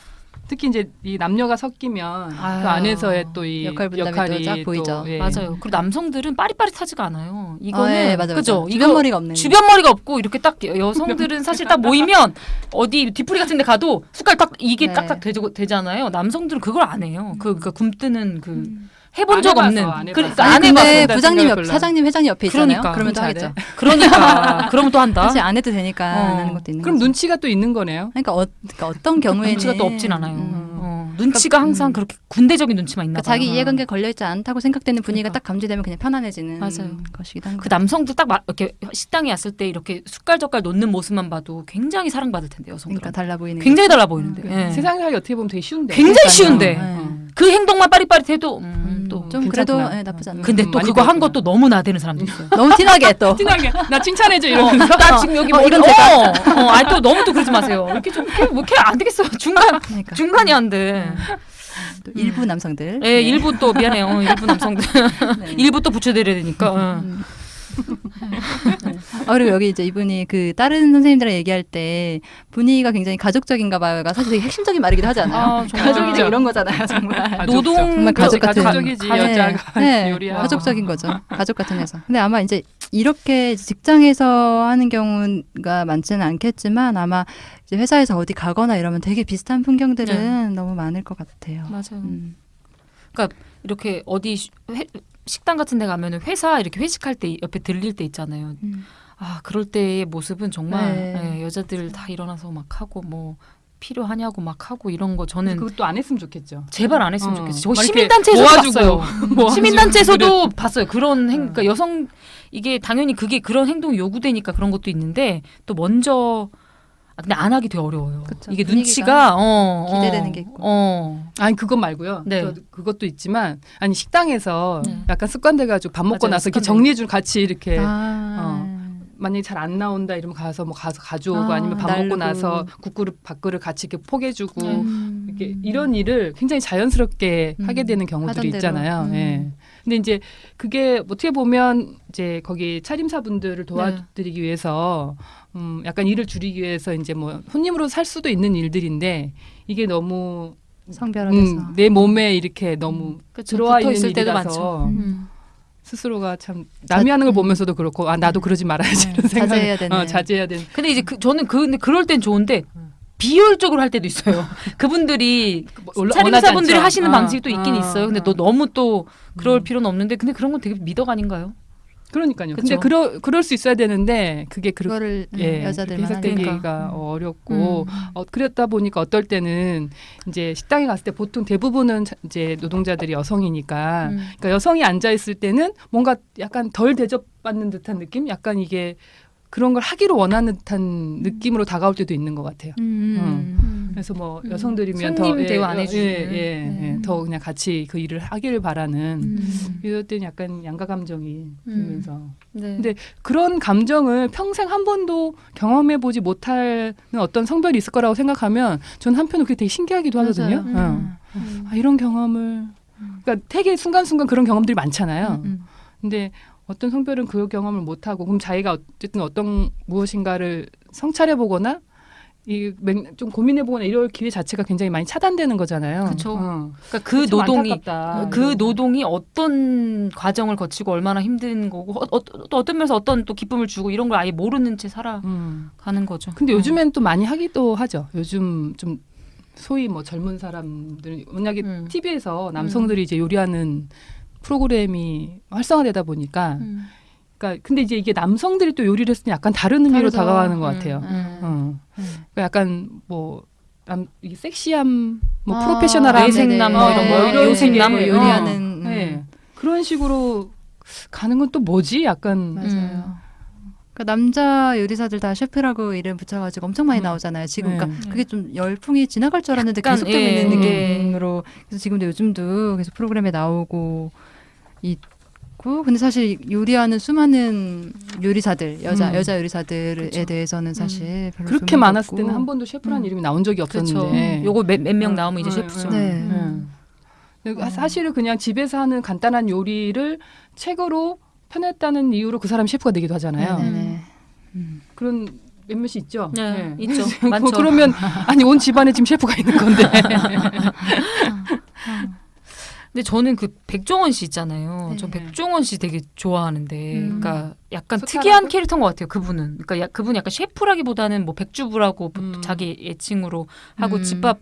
특히 이제 이 남녀가 섞이면 아유. 그 안에서의 또 이 역할 분담이 역할이 또 쫙 보이죠. 예. 맞아요. 그리고 남성들은 빠릿빠릿하지가 않아요. 이거는 예, 맞아, 그죠? 맞아. 주변 머리가 없네. 주변 머리가 없고 이렇게 딱 여성들은 사실 딱 모이면 어디 뒤풀이 같은데 가도 숟갈 딱 이게 네. 딱딱 되잖아요. 남성들은 그걸 안 해요. 그러니까 굶뜨는 그 해본 안 적 해봐서, 없는. 안 해봐서. 그러니까 아니, 안 근데 해봐서. 부장님 생각을 옆, 별로 사장님, 회장님 옆에 있잖아요. 그러니까. 그러면 또 그럼 하겠죠. 그러니까 그러면 또 한다. 사실 안 해도 되니까 어. 하는 것도 있는 그럼 거죠. 눈치가 또 있는 거네요. 그러니까, 어떤 경우에는 눈치가 또 없진 않아요. 음. 눈치가 항상 그렇게 군대적인 눈치만 있나 그러니까 봐요. 자기 이해관계 걸려있지 않다고 생각되는 분위기가 그러니까. 딱 감지되면 그냥 편안해지는 맞아요. 것이기도 한 그 거죠. 남성도 딱 이렇게 식당에 왔을 때 이렇게 숟갈 젓갈 놓는 모습만 봐도 굉장히 사랑받을 텐데 여성들. 그러니까 달라 보이는 굉장히 달라 보이는데. 예. 세상에 살기 어떻게 보면 되게 쉬운데. 굉장히 쉬운데 네. 그 행동만 빠릿빠릿해도 또 좀 그래도 괜찮구나. 나쁘지 않나. 근데 또 많이 그거 한 배웠구나. 것도 너무 나대는 사람도 있어요. 너무 티나게 또. 티나게 나 칭찬해줘 이러면서. 나 지금 여기 뭐 이건 이런 아니 또 너무 또 그러지 마세요. 이렇게 좀 이렇게 안 되겠어요. 그러니까. 중간이 안 돼. 또 일부 남성들. 예, 일부 또 미안해요. 일부 남성들 네. 일부 또 붙여드려야 되니까. 그리고 여기 이제 이분이 그 다른 선생님들이랑 얘기할 때 분위기가 굉장히 가족적인가 봐요가 사실 되게 핵심적인 말이기도 하잖아요. 아, 정말. 가족이 이런 거잖아요, 정말. 노동 정말 가족 같은 가족이지 가- 여자가 네, 요리하고. 가족적인 거죠. 가족 같은 회사. 근데 아마 이제 이렇게 직장에서 하는 경우가 많지는 않겠지만 아마 이제 회사에서 어디 가거나 이러면 되게 비슷한 풍경들은 너무 많을 것 같아요. 맞아요. 음. 이렇게 어디 식당 같은 데 가면은 회사 이렇게 회식할 때 옆에 들릴 때 있잖아요. 아, 그럴 때의 모습은 정말 네. 여자들 다 일어나서 막 하고 뭐 필요하냐고 막 하고 이런 거 저는 그것도 안 했으면 좋겠죠. 제발 안 했으면 좋겠어요. 저 막 이렇게 시민단체에서도 모아주고, 봤어요. 모아주고 시민단체에서도 봤어요. 그런 그러니까 여성 이게 당연히 그게 그런 행동이 요구되니까 그런 것도 있는데 또 먼저 근데 안 하기 되게 어려워요. 그쵸. 이게 분위기가 눈치가 기대되는 게 있고. 아니 그것 말고요. 네. 그것도 있지만 아니 식당에서 네. 약간 습관돼 가지고 밥 먹고 맞아요, 나서 이렇게 습관돼. 정리해주는 같이 이렇게 아. 만약에 잘 안 나온다 이러면 가서 가져오고 아, 아니면 밥 날르고. 먹고 나서 국그릇 밥그릇 같이 이렇게 포개주고 네. 이렇게 이런 일을 굉장히 자연스럽게 음. 하게 되는 경우들이 하던 대로. 있잖아요. 예. 근데 이제 그게 어떻게 보면 이제 거기 차림사분들을 도와드리기 위해서 약간 일을 줄이기 위해서 이제 뭐 손님으로 살 수도 있는 일들인데 이게 너무 성별화돼서. 내 몸에 이렇게 너무 그쵸, 들어와 붙어 있는 있을 때도 일이라서 많죠. 스스로가 참 남이 하는 걸 보면서도 그렇고 아 나도 그러지 말아야지 이런 생각. 자제해야 되는. 자제해야 되는. 근데 이제 저는 근데 그럴 땐 좋은데 비효율적으로 할 때도 있어요. 그분들이 차림사분들이 않죠. 하시는 방식이 또 있긴 있어요. 근데 너 너무 또 그럴 음. 필요는 없는데 근데 그런 건 되게 미덕 아닌가요? 그러니까요. 그쵸? 근데 그럴 수 있어야 되는데 그게 그거를 예, 여자들만 해석되기가 하니까. 어렵고 그랬다 보니까 어떨 때는 이제 식당에 갔을 때 보통 대부분은 이제 노동자들이 여성이니까 그러니까 여성이 앉아 있을 때는 뭔가 약간 덜 대접받는 듯한 느낌? 약간 이게 그런 걸 하기로 원하는 듯한 느낌으로 다가올 때도 있는 것 같아요. 그래서 뭐 여성들이면 더 손님 대우 안 해주는. 더 그냥 같이 그 일을 하기를 바라는 이럴 때는 약간 양가 감정이 들면서 네. 근데 그런 감정을 평생 한 번도 경험해 보지 못하는 어떤 성별이 있을 거라고 생각하면 저는 한편으로 그게 되게 신기하기도 하거든요. 맞아요. 아, 이런 경험을 그러니까 되게 순간순간 그런 경험들이 많잖아요. 근데 어떤 성별은 그 경험을 못 하고 그럼 자기가 어쨌든 어떤 무엇인가를 성찰해 보거나 좀 고민해보거나 이럴 기회 자체가 굉장히 많이 차단되는 거잖아요. 그쵸. 어. 그러니까 그 참 노동이 안타깝다. 그 노동이 어떤 과정을 거치고 얼마나 힘든 거고 또 어떤 면에서 어떤 또 기쁨을 주고 이런 걸 아예 모르는 채 살아가는 거죠. 근데 요즘엔 또 많이 하기도 하죠. 요즘 좀 소위 뭐 젊은 사람들 만약에 TV에서 남성들이 이제 요리하는 프로그램이 활성화되다 보니까 그러니까 근데 이제 이게 남성들이 또 요리를 했을 때 약간 다른 의미로 다르죠. 다가가는 것 같아요. 음. 그러니까 약간 뭐 이게 섹시함, 뭐 아, 프로페셔널함, 내생남 뭐 이런 거, 이런 요생남 식의, 요리하는 네. 그런 식으로 가는 건 또 뭐지? 약간 맞아요. 그러니까 남자 요리사들 다 셰프라고 이름 붙여가지고 엄청 많이 나오잖아요. 지금 네. 그러니까 그게 좀 열풍이 지나갈 줄 알았는데 약간, 계속되고 예, 있는 예. 느낌으로 그래서 지금도 요즘도 계속 프로그램에 나오고 있고 근데 사실 요리하는 수많은 요리사들 여자 요리사들에 그쵸. 대해서는 사실 별로 그렇게 소문도 많았을 없고. 때는 한 번도 셰프라는 이름이 나온 적이 그렇죠. 없었는데 요거 몇 명 나오면 이제 셰프죠. 네. 사실은 그냥 집에서 하는 간단한 요리를 책으로 펴냈다는 이유로 그 사람이 셰프가 되기도 하잖아요. 네네. 그런 몇몇이 있죠. 네, 있죠. 뭐 많죠. 그러면 아니 온 집안에 지금 셰프가 있는 건데. 근데 저는 그 백종원 씨 있잖아요. 네. 저 백종원 씨 되게 좋아하는데, 그러니까 약간 숟가락을? 특이한 캐릭터인 것 같아요. 그분은. 그러니까 그분 약간 셰프라기보다는 뭐 백주부라고 자기 애칭으로 하고 집밥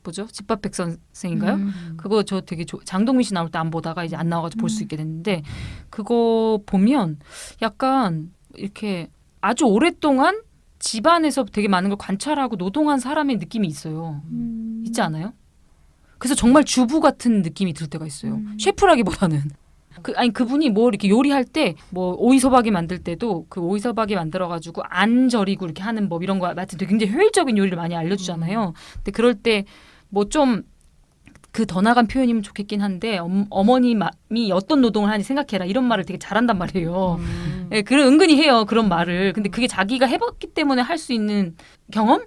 뭐죠? 집밥 백 선생인가요? 그거 저 되게 장동민 씨 나올 때 안 보다가 이제 안 나와가지고 볼 수 있게 됐는데 그거 보면 약간 이렇게 아주 오랫동안 집안에서 되게 많은 걸 관찰하고 노동한 사람의 느낌이 있어요. 있지 않아요? 그래서 정말 주부 같은 느낌이 들 때가 있어요. 셰프라기보다는. 그분이 뭐 이렇게 요리할 때 뭐 오이소박이 만들 때도 그 오이소박이 만들어가지고 안 절이고 이렇게 하는 법 이런 거 하여튼 되게 굉장히 효율적인 요리를 많이 알려주잖아요. 근데 그럴 때 뭐 좀 그 더 나간 표현이면 좋겠긴 한데 어머님이 어떤 노동을 하는지 생각해라 이런 말을 되게 잘한단 말이에요. 예, 은근히 해요 그런 말을. 근데 그게 자기가 해봤기 때문에 할 수 있는 경험?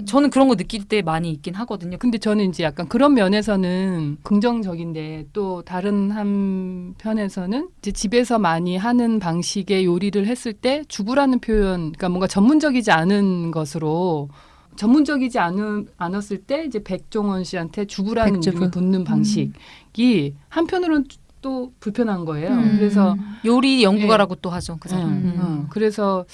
저는 그런 거 느낄 때 많이 있긴 하거든요. 근데 저는 이제 약간 그런 면에서는 긍정적인데 또 다른 한편에서는 이제 집에서 많이 하는 방식의 요리를 했을 때 주부라는 표현, 그러니까 뭔가 전문적이지 않은 것으로 전문적이지 않았을 때 이제 백종원 씨한테 주부라는 백주부. 이름이 붙는 방식이 한편으로는 또 불편한 거예요. 그래서 요리 연구가라고 또 하죠 그 사람. 그래서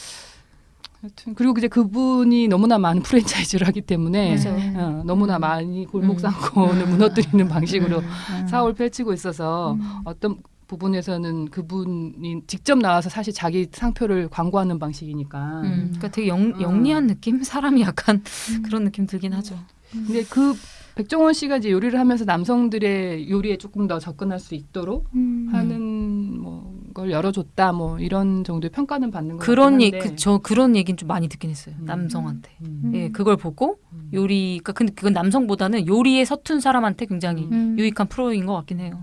하여튼 그리고 이제 그분이 너무나 많은 프랜차이즈를 하기 때문에 맞아요. 너무나 많이 골목상권을 무너뜨리는 방식으로 사업을 펼치고 있어서 어떤 부분에서는 그분이 직접 나와서 사실 자기 상표를 광고하는 방식이니까. 그러니까 되게 영리한 느낌? 사람이 약간 그런 느낌 들긴 하죠. 근데 그 백종원 씨가 이제 요리를 하면서 남성들의 요리에 조금 더 접근할 수 있도록 하는 뭐 걸 열어줬다 뭐 이런 정도의 평가는 받는 것 그런 같긴 한데. 저 그런 얘기는 좀 많이 듣긴 했어요. 남성한테. 예, 그걸 보고 요리, 그러니까 근데 그건 남성보다는 요리에 서툰 사람한테 굉장히 유익한 프로인 것 같긴 해요.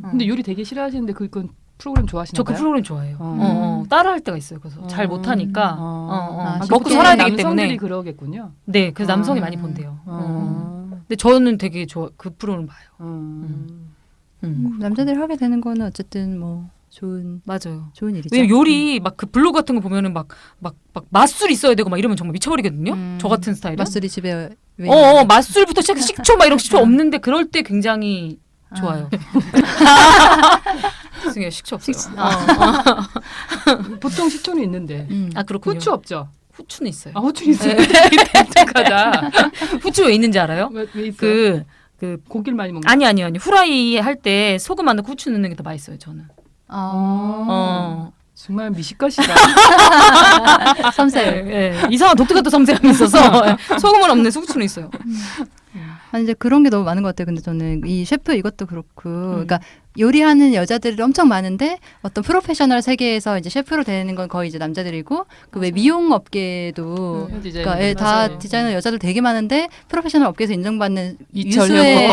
근데 요리 되게 싫어하시는데 그건 프로그램 좋아하시나 저 그 봐요? 프로그램 좋아해요. 따라 할 때가 있어요. 그래서 잘 못하니까 아, 먹고 쉽게 살아야 되기 남성들이 때문에. 그러겠군요. 네, 그래서 남성이 많이 본대요. 근데 저는 되게 그 프로그램 봐요. 남자들이 하게 되는 거는 어쨌든 뭐 좋은 맞아요. 일이죠. 왜냐면 요리 막 그 블로그 같은 거 보면은 막 맛술 있어야 되고 막 이러면 정말 미쳐버리거든요. 저 같은 스타일은. 맛술이 집에 왜 맛술부터 시작해서 식초 막 이런 거 식초 없는데 그럴 때 굉장히 좋아요. 죄송해요. 식초 없어요. 보통 식초는 있는데 아 그렇군요. 후추 없죠? 후추는 있어요. 아 후추 있어요. 독특하다. 후추 왜 있는지 알아요? 왜 있어요? 그 고기를 많이 먹는. 아니 후라이 할 때 소금 안 넣고 후추 넣는 게 더 맛있어요. 저는. 정말 미식가시다. 섬세요. 이상한 독특한 섬세함이 있어서 소금은 없는 후추는 있어요. 아니 이제 그런 게 너무 많은 것 같아요. 근데 저는 이 셰프 이것도 그렇고, 그러니까 요리하는 여자들이 엄청 많은데 어떤 프로페셔널 세계에서 이제 셰프로 되는 건 거의 이제 남자들이고 그 왜 미용 업계도 그러니까 다 디자이너 여자들 되게 많은데 프로페셔널 업계에서 인정받는 유수의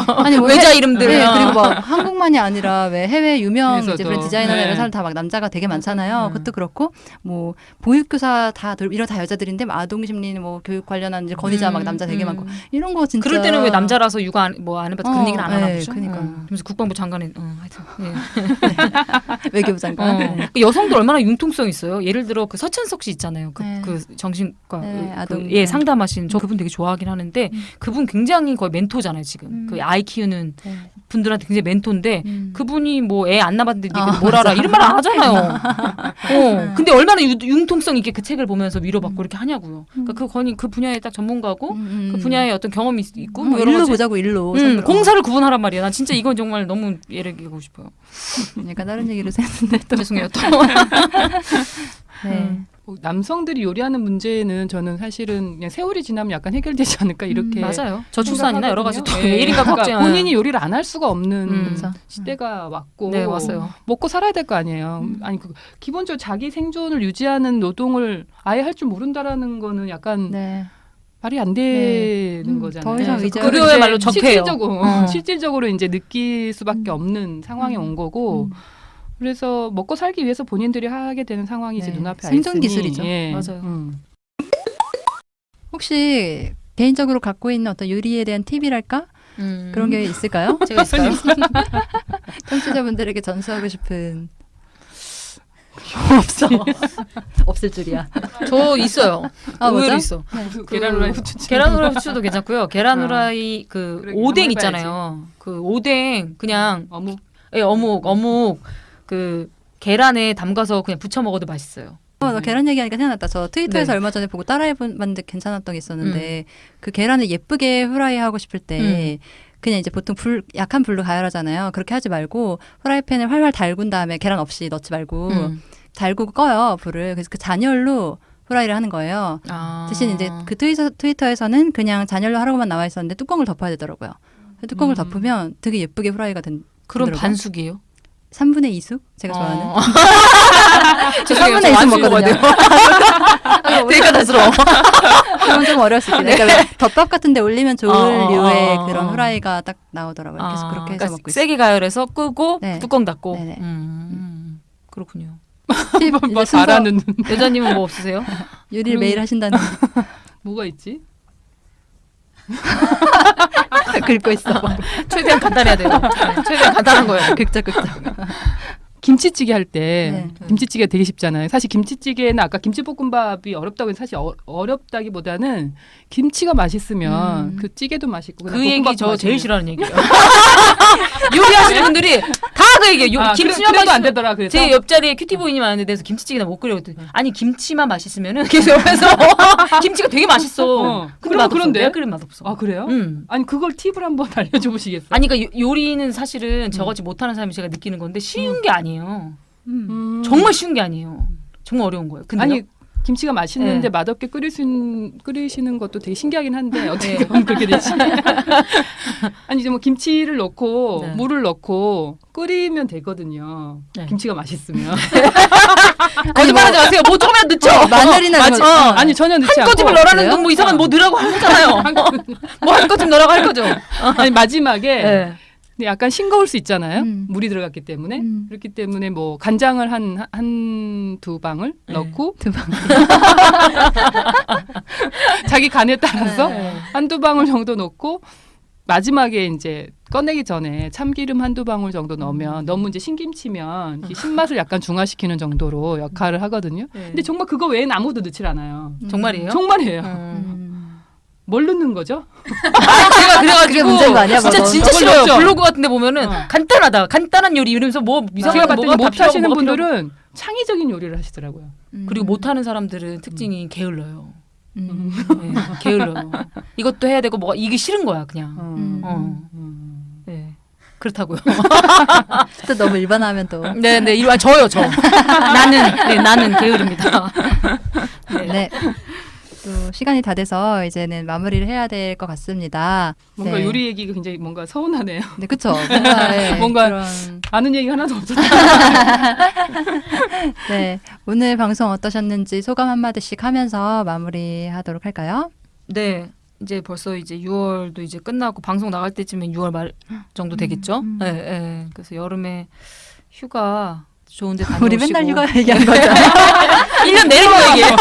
아니 뭐 외자 이름들 그리고 막 한국만이 아니라 왜 해외 유명 이제 해외에서도. 그런 디자이너나 네. 이런 사람 다 막 남자가 되게 많잖아요. 그것도 그렇고 뭐 보육교사 이런 다 여자들인데 뭐 아동심리 뭐 교육 관련한 이제 권위자 막 남자 되게 많고 이런 거 진짜 그럴 때는 왜 남자라서 육아 안 해봐서 그런 얘기를 안 하나 네, 보죠? 그러니까. 그래서 국방부 장관은 장관인 하여튼 예. 외교부 장관. 네. 그 여성도 얼마나 융통성 있어요. 예를 들어 그 서천석 씨 있잖아요. 그, 네. 그 정신과 네, 아동. 예 상담하시는 저 그분 되게 좋아하긴 하는데 그분 굉장히 거의 멘토잖아요 지금. 음. 그 아이 키우는 네. 분들한테 굉장히 멘토인데 그분이 뭐 애 안 낳았는데 네가 뭘 맞아. 알아 이런 말 안 하잖아요. 근데 얼마나 융통성 있게 그 책을 보면서 위로받고 이렇게 하냐고요. 그러니까 그 분야에 딱 전문가고 그 분야에 어떤 경험이 있고 뭐 여러 일로 가지 보자고 일로. 선으로. 공사를 구분하란 말이야. 난 진짜 이건 정말 너무 예를 들고 싶어요. 약간 다른 얘기로 새는데 또. 죄송해요. 또. 네. 남성들이 요리하는 문제는 저는 사실은 그냥 세월이 지나면 약간 해결되지 않을까 이렇게 맞아요. 저출산이나 여러 가지 또 생각하거든요. 예. 1인가 그러니까 걱정. 본인이 요리를 안 할 수가 없는 그렇죠. 시대가 왔고 네, 왔어요. 먹고 살아야 될 거 아니에요. 아니 기본적으로 자기 생존을 유지하는 노동을 아예 할 줄 모른다라는 거는 약간 네. 말이 안 되는 거잖아요. 더 이상 그래서 이제 그거를 그거야말로 이제 적폐예요. 실질적으로 이제 느낄 수밖에 없는 상황이 온 거고 그래서 먹고 살기 위해서 본인들이 하게 되는 상황이 이제 네. 눈앞에 생존 있으니, 기술이죠. 예. 맞아요. 혹시 개인적으로 갖고 있는 어떤 요리에 대한 팁이랄까? 그런 게 있을까요? 제가 있을까요? 청취자분들에게 전수하고 싶은 없어. 없을 줄이야. 저 있어요. 아, 의외로 뭐죠? 있어. 계란 후라이 후추 계란 후라이 후추도 괜찮고요. 계란 후라이 그 그래, 오뎅 한번 있잖아요. 그 오뎅 그냥 어묵 어묵 그 계란에 담가서 그냥 부쳐 먹어도 맛있어요. 너 계란 얘기하니까 생각났다. 저 트위터에서 네. 얼마 전에 보고 따라해봤는데 괜찮았던 게 있었는데 그 계란을 예쁘게 후라이 하고 싶을 때 그냥 이제 보통 약한 불로 가열하잖아요. 그렇게 하지 말고 프라이팬을 활활 달군 다음에 계란 없이 넣지 말고 달고 꺼요 불을. 그래서 그 잔열로 후라이를 하는 거예요. 대신 이제 그 트위터에서는 그냥 잔열로 하라고만 나와 있었는데 뚜껑을 덮어야 되더라고요. 뚜껑을 덮으면 되게 예쁘게 후라이가 그럼 되더라고요. 반숙이에요? 3분의 2숙? 제가 좋아하는. 죄송해요. 3분의 2숙 완숙 먹거든요. 되게 까다스러워. 그건 좀 어려울 수 있겠네. 그러니까 왜 덮밥 같은 데 올리면 좋을 류의 어. 그런 후라이가 딱 나오더라고요. 그래서 그렇게 해서 먹고 있어요. 세게 가열해서 끄고 네. 뚜껑 닫고. 네네. 그렇군요. 팁, 이제 뭐 순서 잘하는 여자님은 뭐 없으세요? 요리를 매일 하신다는 뭐가 있지? 긁고 있어. 최대한 간단해야 돼요. 네, 최대한 간단한 거예요. 극적. 김치찌개 할 때 네. 김치찌개가 되게 쉽잖아요. 사실 김치찌개는 아까 김치볶음밥이 어렵다고 해서 사실 어렵다기보다는 김치가 맛있으면 그 찌개도 맛있고 그 얘기 볶음밥도 저 제일 맛있는. 싫어하는 얘기예요. 요리하시는 분들이 다 그 얘기예요. 김치만 그래도 안 맛있으면 되더라. 그래서 제 옆자리에 큐티보이님 왔는데 그래서 김치찌개나 못 끓여 그랬더니 아니 김치만 맛있으면은 계속 옆에서 김치가 되게 맛있어. 근데 맛없어. 그런데? 내가 끓인 맛없어. 아 그래요? 응. 아니 그걸 팁을 한번 알려줘 보시겠어요? 아니 그러니까 요리는 사실은 저같이 못하는 사람이 제가 느끼는 건데 쉬운 게 아니에요. 정말 쉬운 게 아니에요. 정말 어려운 거예요. 근데 아니 김치가 맛있는데 네. 맛없게 끓이시는 것도 되게 신기하긴 한데 어떻게 네. 보면 그렇게 되지? 아니 이제 뭐 김치를 넣고 네. 물을 넣고 끓이면 되거든요. 네. 김치가 맛있으면. 거짓말하지 마세요. 뭐 조금이라도 넣죠. 마늘이나 맞지? 이런 거- 아니 전혀 넣지 한 않고. 꺼집을 넣으라는 그래요? 건 뭐 이상한 뭐 넣으라고 하잖아요. 뭐 한 꺼집 넣으라고 할 거죠. 아니 마지막에 네. 근데 약간 싱거울 수 있잖아요. 음. 물이 들어갔기 때문에 음. 그렇기 때문에 뭐 간장을 한두 방울 네. 넣고 두 방. 자기 간에 따라서 네. 한두 방울 정도 넣고 마지막에 이제 꺼내기 전에 참기름 한두 방울 정도 넣으면 너무 이제 신김치면 이게 신맛을 약간 중화시키는 정도로 역할을 하거든요. 네. 근데 정말 그거 외에는 아무도 넣질 않아요. 정말이에요? 정말이에요. 음. 뭘 넣는 거죠? 제가 그래가지고 그게 문제인 거 아니야? 진짜 뭐, 진짜 저걸 싫어요. 넣죠? 블로그 같은데 보면은 간단하다. 간단한 요리 이러면서 뭐 제가 이상한 거 봤더니 뭐가 다 못 하시는 필요하고 뭐가 필요하고. 분들은 창의적인 요리를 하시더라고요. 그리고 못하는 사람들은 특징이 게을러요. 음. 네, 게을러요. 이것도 해야 되고 뭐가 이게 싫은 거야 그냥. 음. 네. 그렇다고요. 또 너무 일반화하면 또. 네네 이리 와 저요 저. 나는 게으릅니다. 네. 네. 또 시간이 다 돼서 이제는 마무리를 해야 될 것 같습니다. 뭔가 네. 요리 얘기가 굉장히 뭔가 서운하네요. 네, 그쵸. 뭔가, 네, 뭔가 그런, 아는 얘기가 하나도 없었다. 네. 오늘 방송 어떠셨는지 소감 한마디씩 하면서 마무리하도록 할까요? 네. 이제 벌써 이제 6월도 이제 끝나고 방송 나갈 때쯤엔 6월 말 정도 되겠죠. 네, 네. 그래서 여름에 휴가 좋은데 다녀오시고. 우리 맨날 휴가 얘기한 거죠. 1년 내내 거 얘기해요.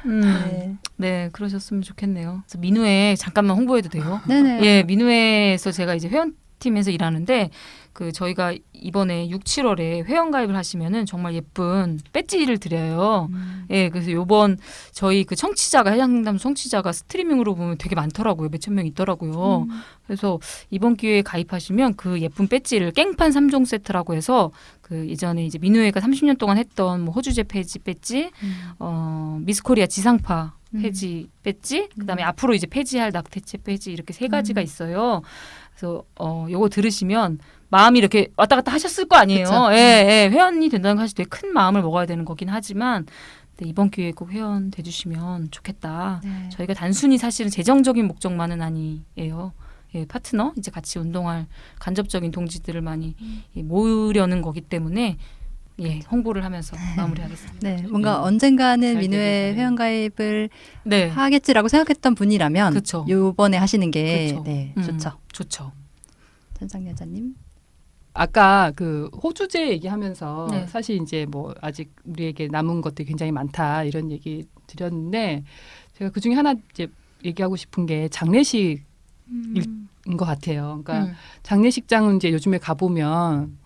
네. 네, 그러셨으면 좋겠네요. 그래서 민우에 잠깐만 홍보해도 돼요? 네네. 예, 민우에서 제가 이제 회원 팀에서 일하는데 그 저희가 이번에 6, 7월에 회원가입을 하시면은 정말 예쁜 배지를 드려요. 예, 그래서 요번 저희 그 청취자가 해양상담 청취자가 스트리밍으로 보면 되게 많더라고요. 몇천 명 있더라고요. 그래서 이번 기회에 가입하시면 그 예쁜 배지를 깽판 3종 세트라고 해서 그 예전에 이제 민우회가 30년 동안 했던 뭐 호주제 폐지 배지, 미스코리아 지상파 폐지 배지, 그다음에 앞으로 이제 폐지할 낙태죄 폐지 이렇게 세 가지가 있어요. 그래서 요거 들으시면 마음이 이렇게 왔다 갔다 하셨을 거 아니에요. 그쵸. 예, 예, 회원이 된다는 것이 되게 큰 마음을 먹어야 되는 거긴 하지만 네, 이번 기회에 꼭 회원 돼주시면 좋겠다. 네. 저희가 단순히 사실은 재정적인 목적만은 아니에요. 예, 파트너 이제 같이 운동할 간접적인 동지들을 많이 예, 모으려는 거기 때문에 예, 홍보를 하면서 마무리하겠습니다. 네, 뭔가 언젠가는 잘 민우회 되겠네요. 회원가입을 네, 하겠지라고 생각했던 분이라면 그쵸. 요번에 하시는 게 그쵸. 네, 좋죠. 좋죠. 천상 여자님. 아까 그 호주제 얘기하면서 네. 사실 이제 뭐 아직 우리에게 남은 것들이 굉장히 많다 이런 얘기 드렸는데 제가 그 중에 하나 이제 얘기하고 싶은 게 장례식인 것 같아요. 그러니까 장례식장은 이제 요즘에 가보면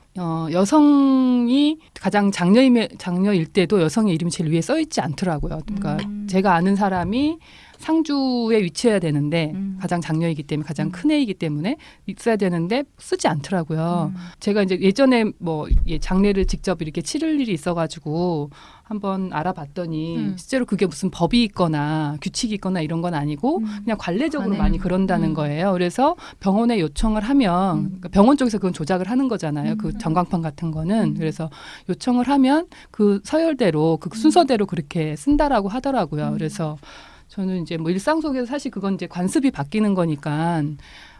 여성이 가장 장녀일 때도 여성의 이름이 제일 위에 써 있지 않더라고요. 그러니까 제가 아는 사람이 상주에 위치해야 되는데 가장 장녀이기 때문에 가장 큰 애이기 때문에 있어야 되는데 쓰지 않더라고요. 제가 이제 예전에 뭐 장례를 직접 이렇게 치를 일이 있어가지고 한번 알아봤더니 실제로 그게 무슨 법이 있거나 규칙이 있거나 이런 건 아니고 그냥 관례적으로 관례. 많이 그런다는 거예요. 그래서 병원에 요청을 하면 그러니까 병원 쪽에서 그건 조작을 하는 거잖아요. 그 전광판 같은 거는 그래서 요청을 하면 그 서열대로 그 순서대로 그렇게 쓴다라고 하더라고요. 그래서 저는 이제 뭐 일상 속에서 사실 그건 이제 관습이 바뀌는 거니까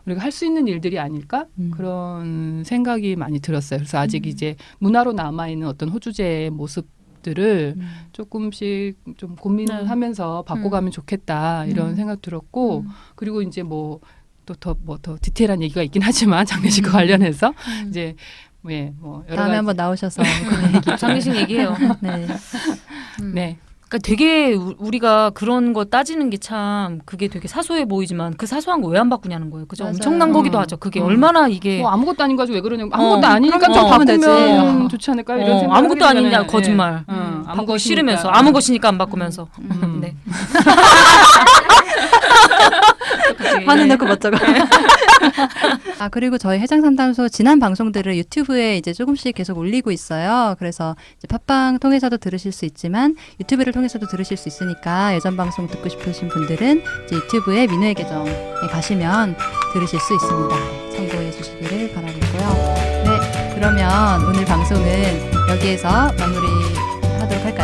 우리가 할 수 있는 일들이 아닐까 그런 생각이 많이 들었어요. 그래서 아직 이제 문화로 남아 있는 어떤 호주제의 모습들을 조금씩 좀 고민을 하면서 바꿔가면 좋겠다 이런 생각 들었고 그리고 이제 뭐 또 더 디테일한 얘기가 있긴 하지만 장례식과 관련해서 이제 뭐 여러 다음에 가지 한번 나오셔서 그 얘기. 장례식 얘기해요. 네. 네. 그러니까 되게 우리가 그런 거 따지는 게 참 그게 되게 사소해 보이지만 그 사소한 거 왜 안 바꾸냐는 거예요. 그죠? 맞아요. 엄청난 거기도 하죠. 그게 얼마나 이게 뭐 아무것도 아닌 거 가지고 왜 그러냐고 아무것도 아니니까 그럼 좀 바꾸면 바꾸면 되지. 좋지 않을까 이런 생각 아무것도 아니냐 거짓말. 아무 바꾸기 것이니까. 싫으면서 아무 것이니까 안 바꾸면서. 네. 화는 넣고 멋쩍어. 아, 그리고 저희 해장상담소 지난 방송들을 유튜브에 이제 조금씩 계속 올리고 있어요. 그래서 이제 팟빵 통해서도 들으실 수 있지만 유튜브를 통해서도 들으실 수 있으니까 예전 방송 듣고 싶으신 분들은 이제 유튜브에 민우의 계정에 가시면 들으실 수 있습니다. 참고해 주시기를 바라겠고요. 네, 그러면 오늘 방송은 여기에서 마무리하도록 할까요?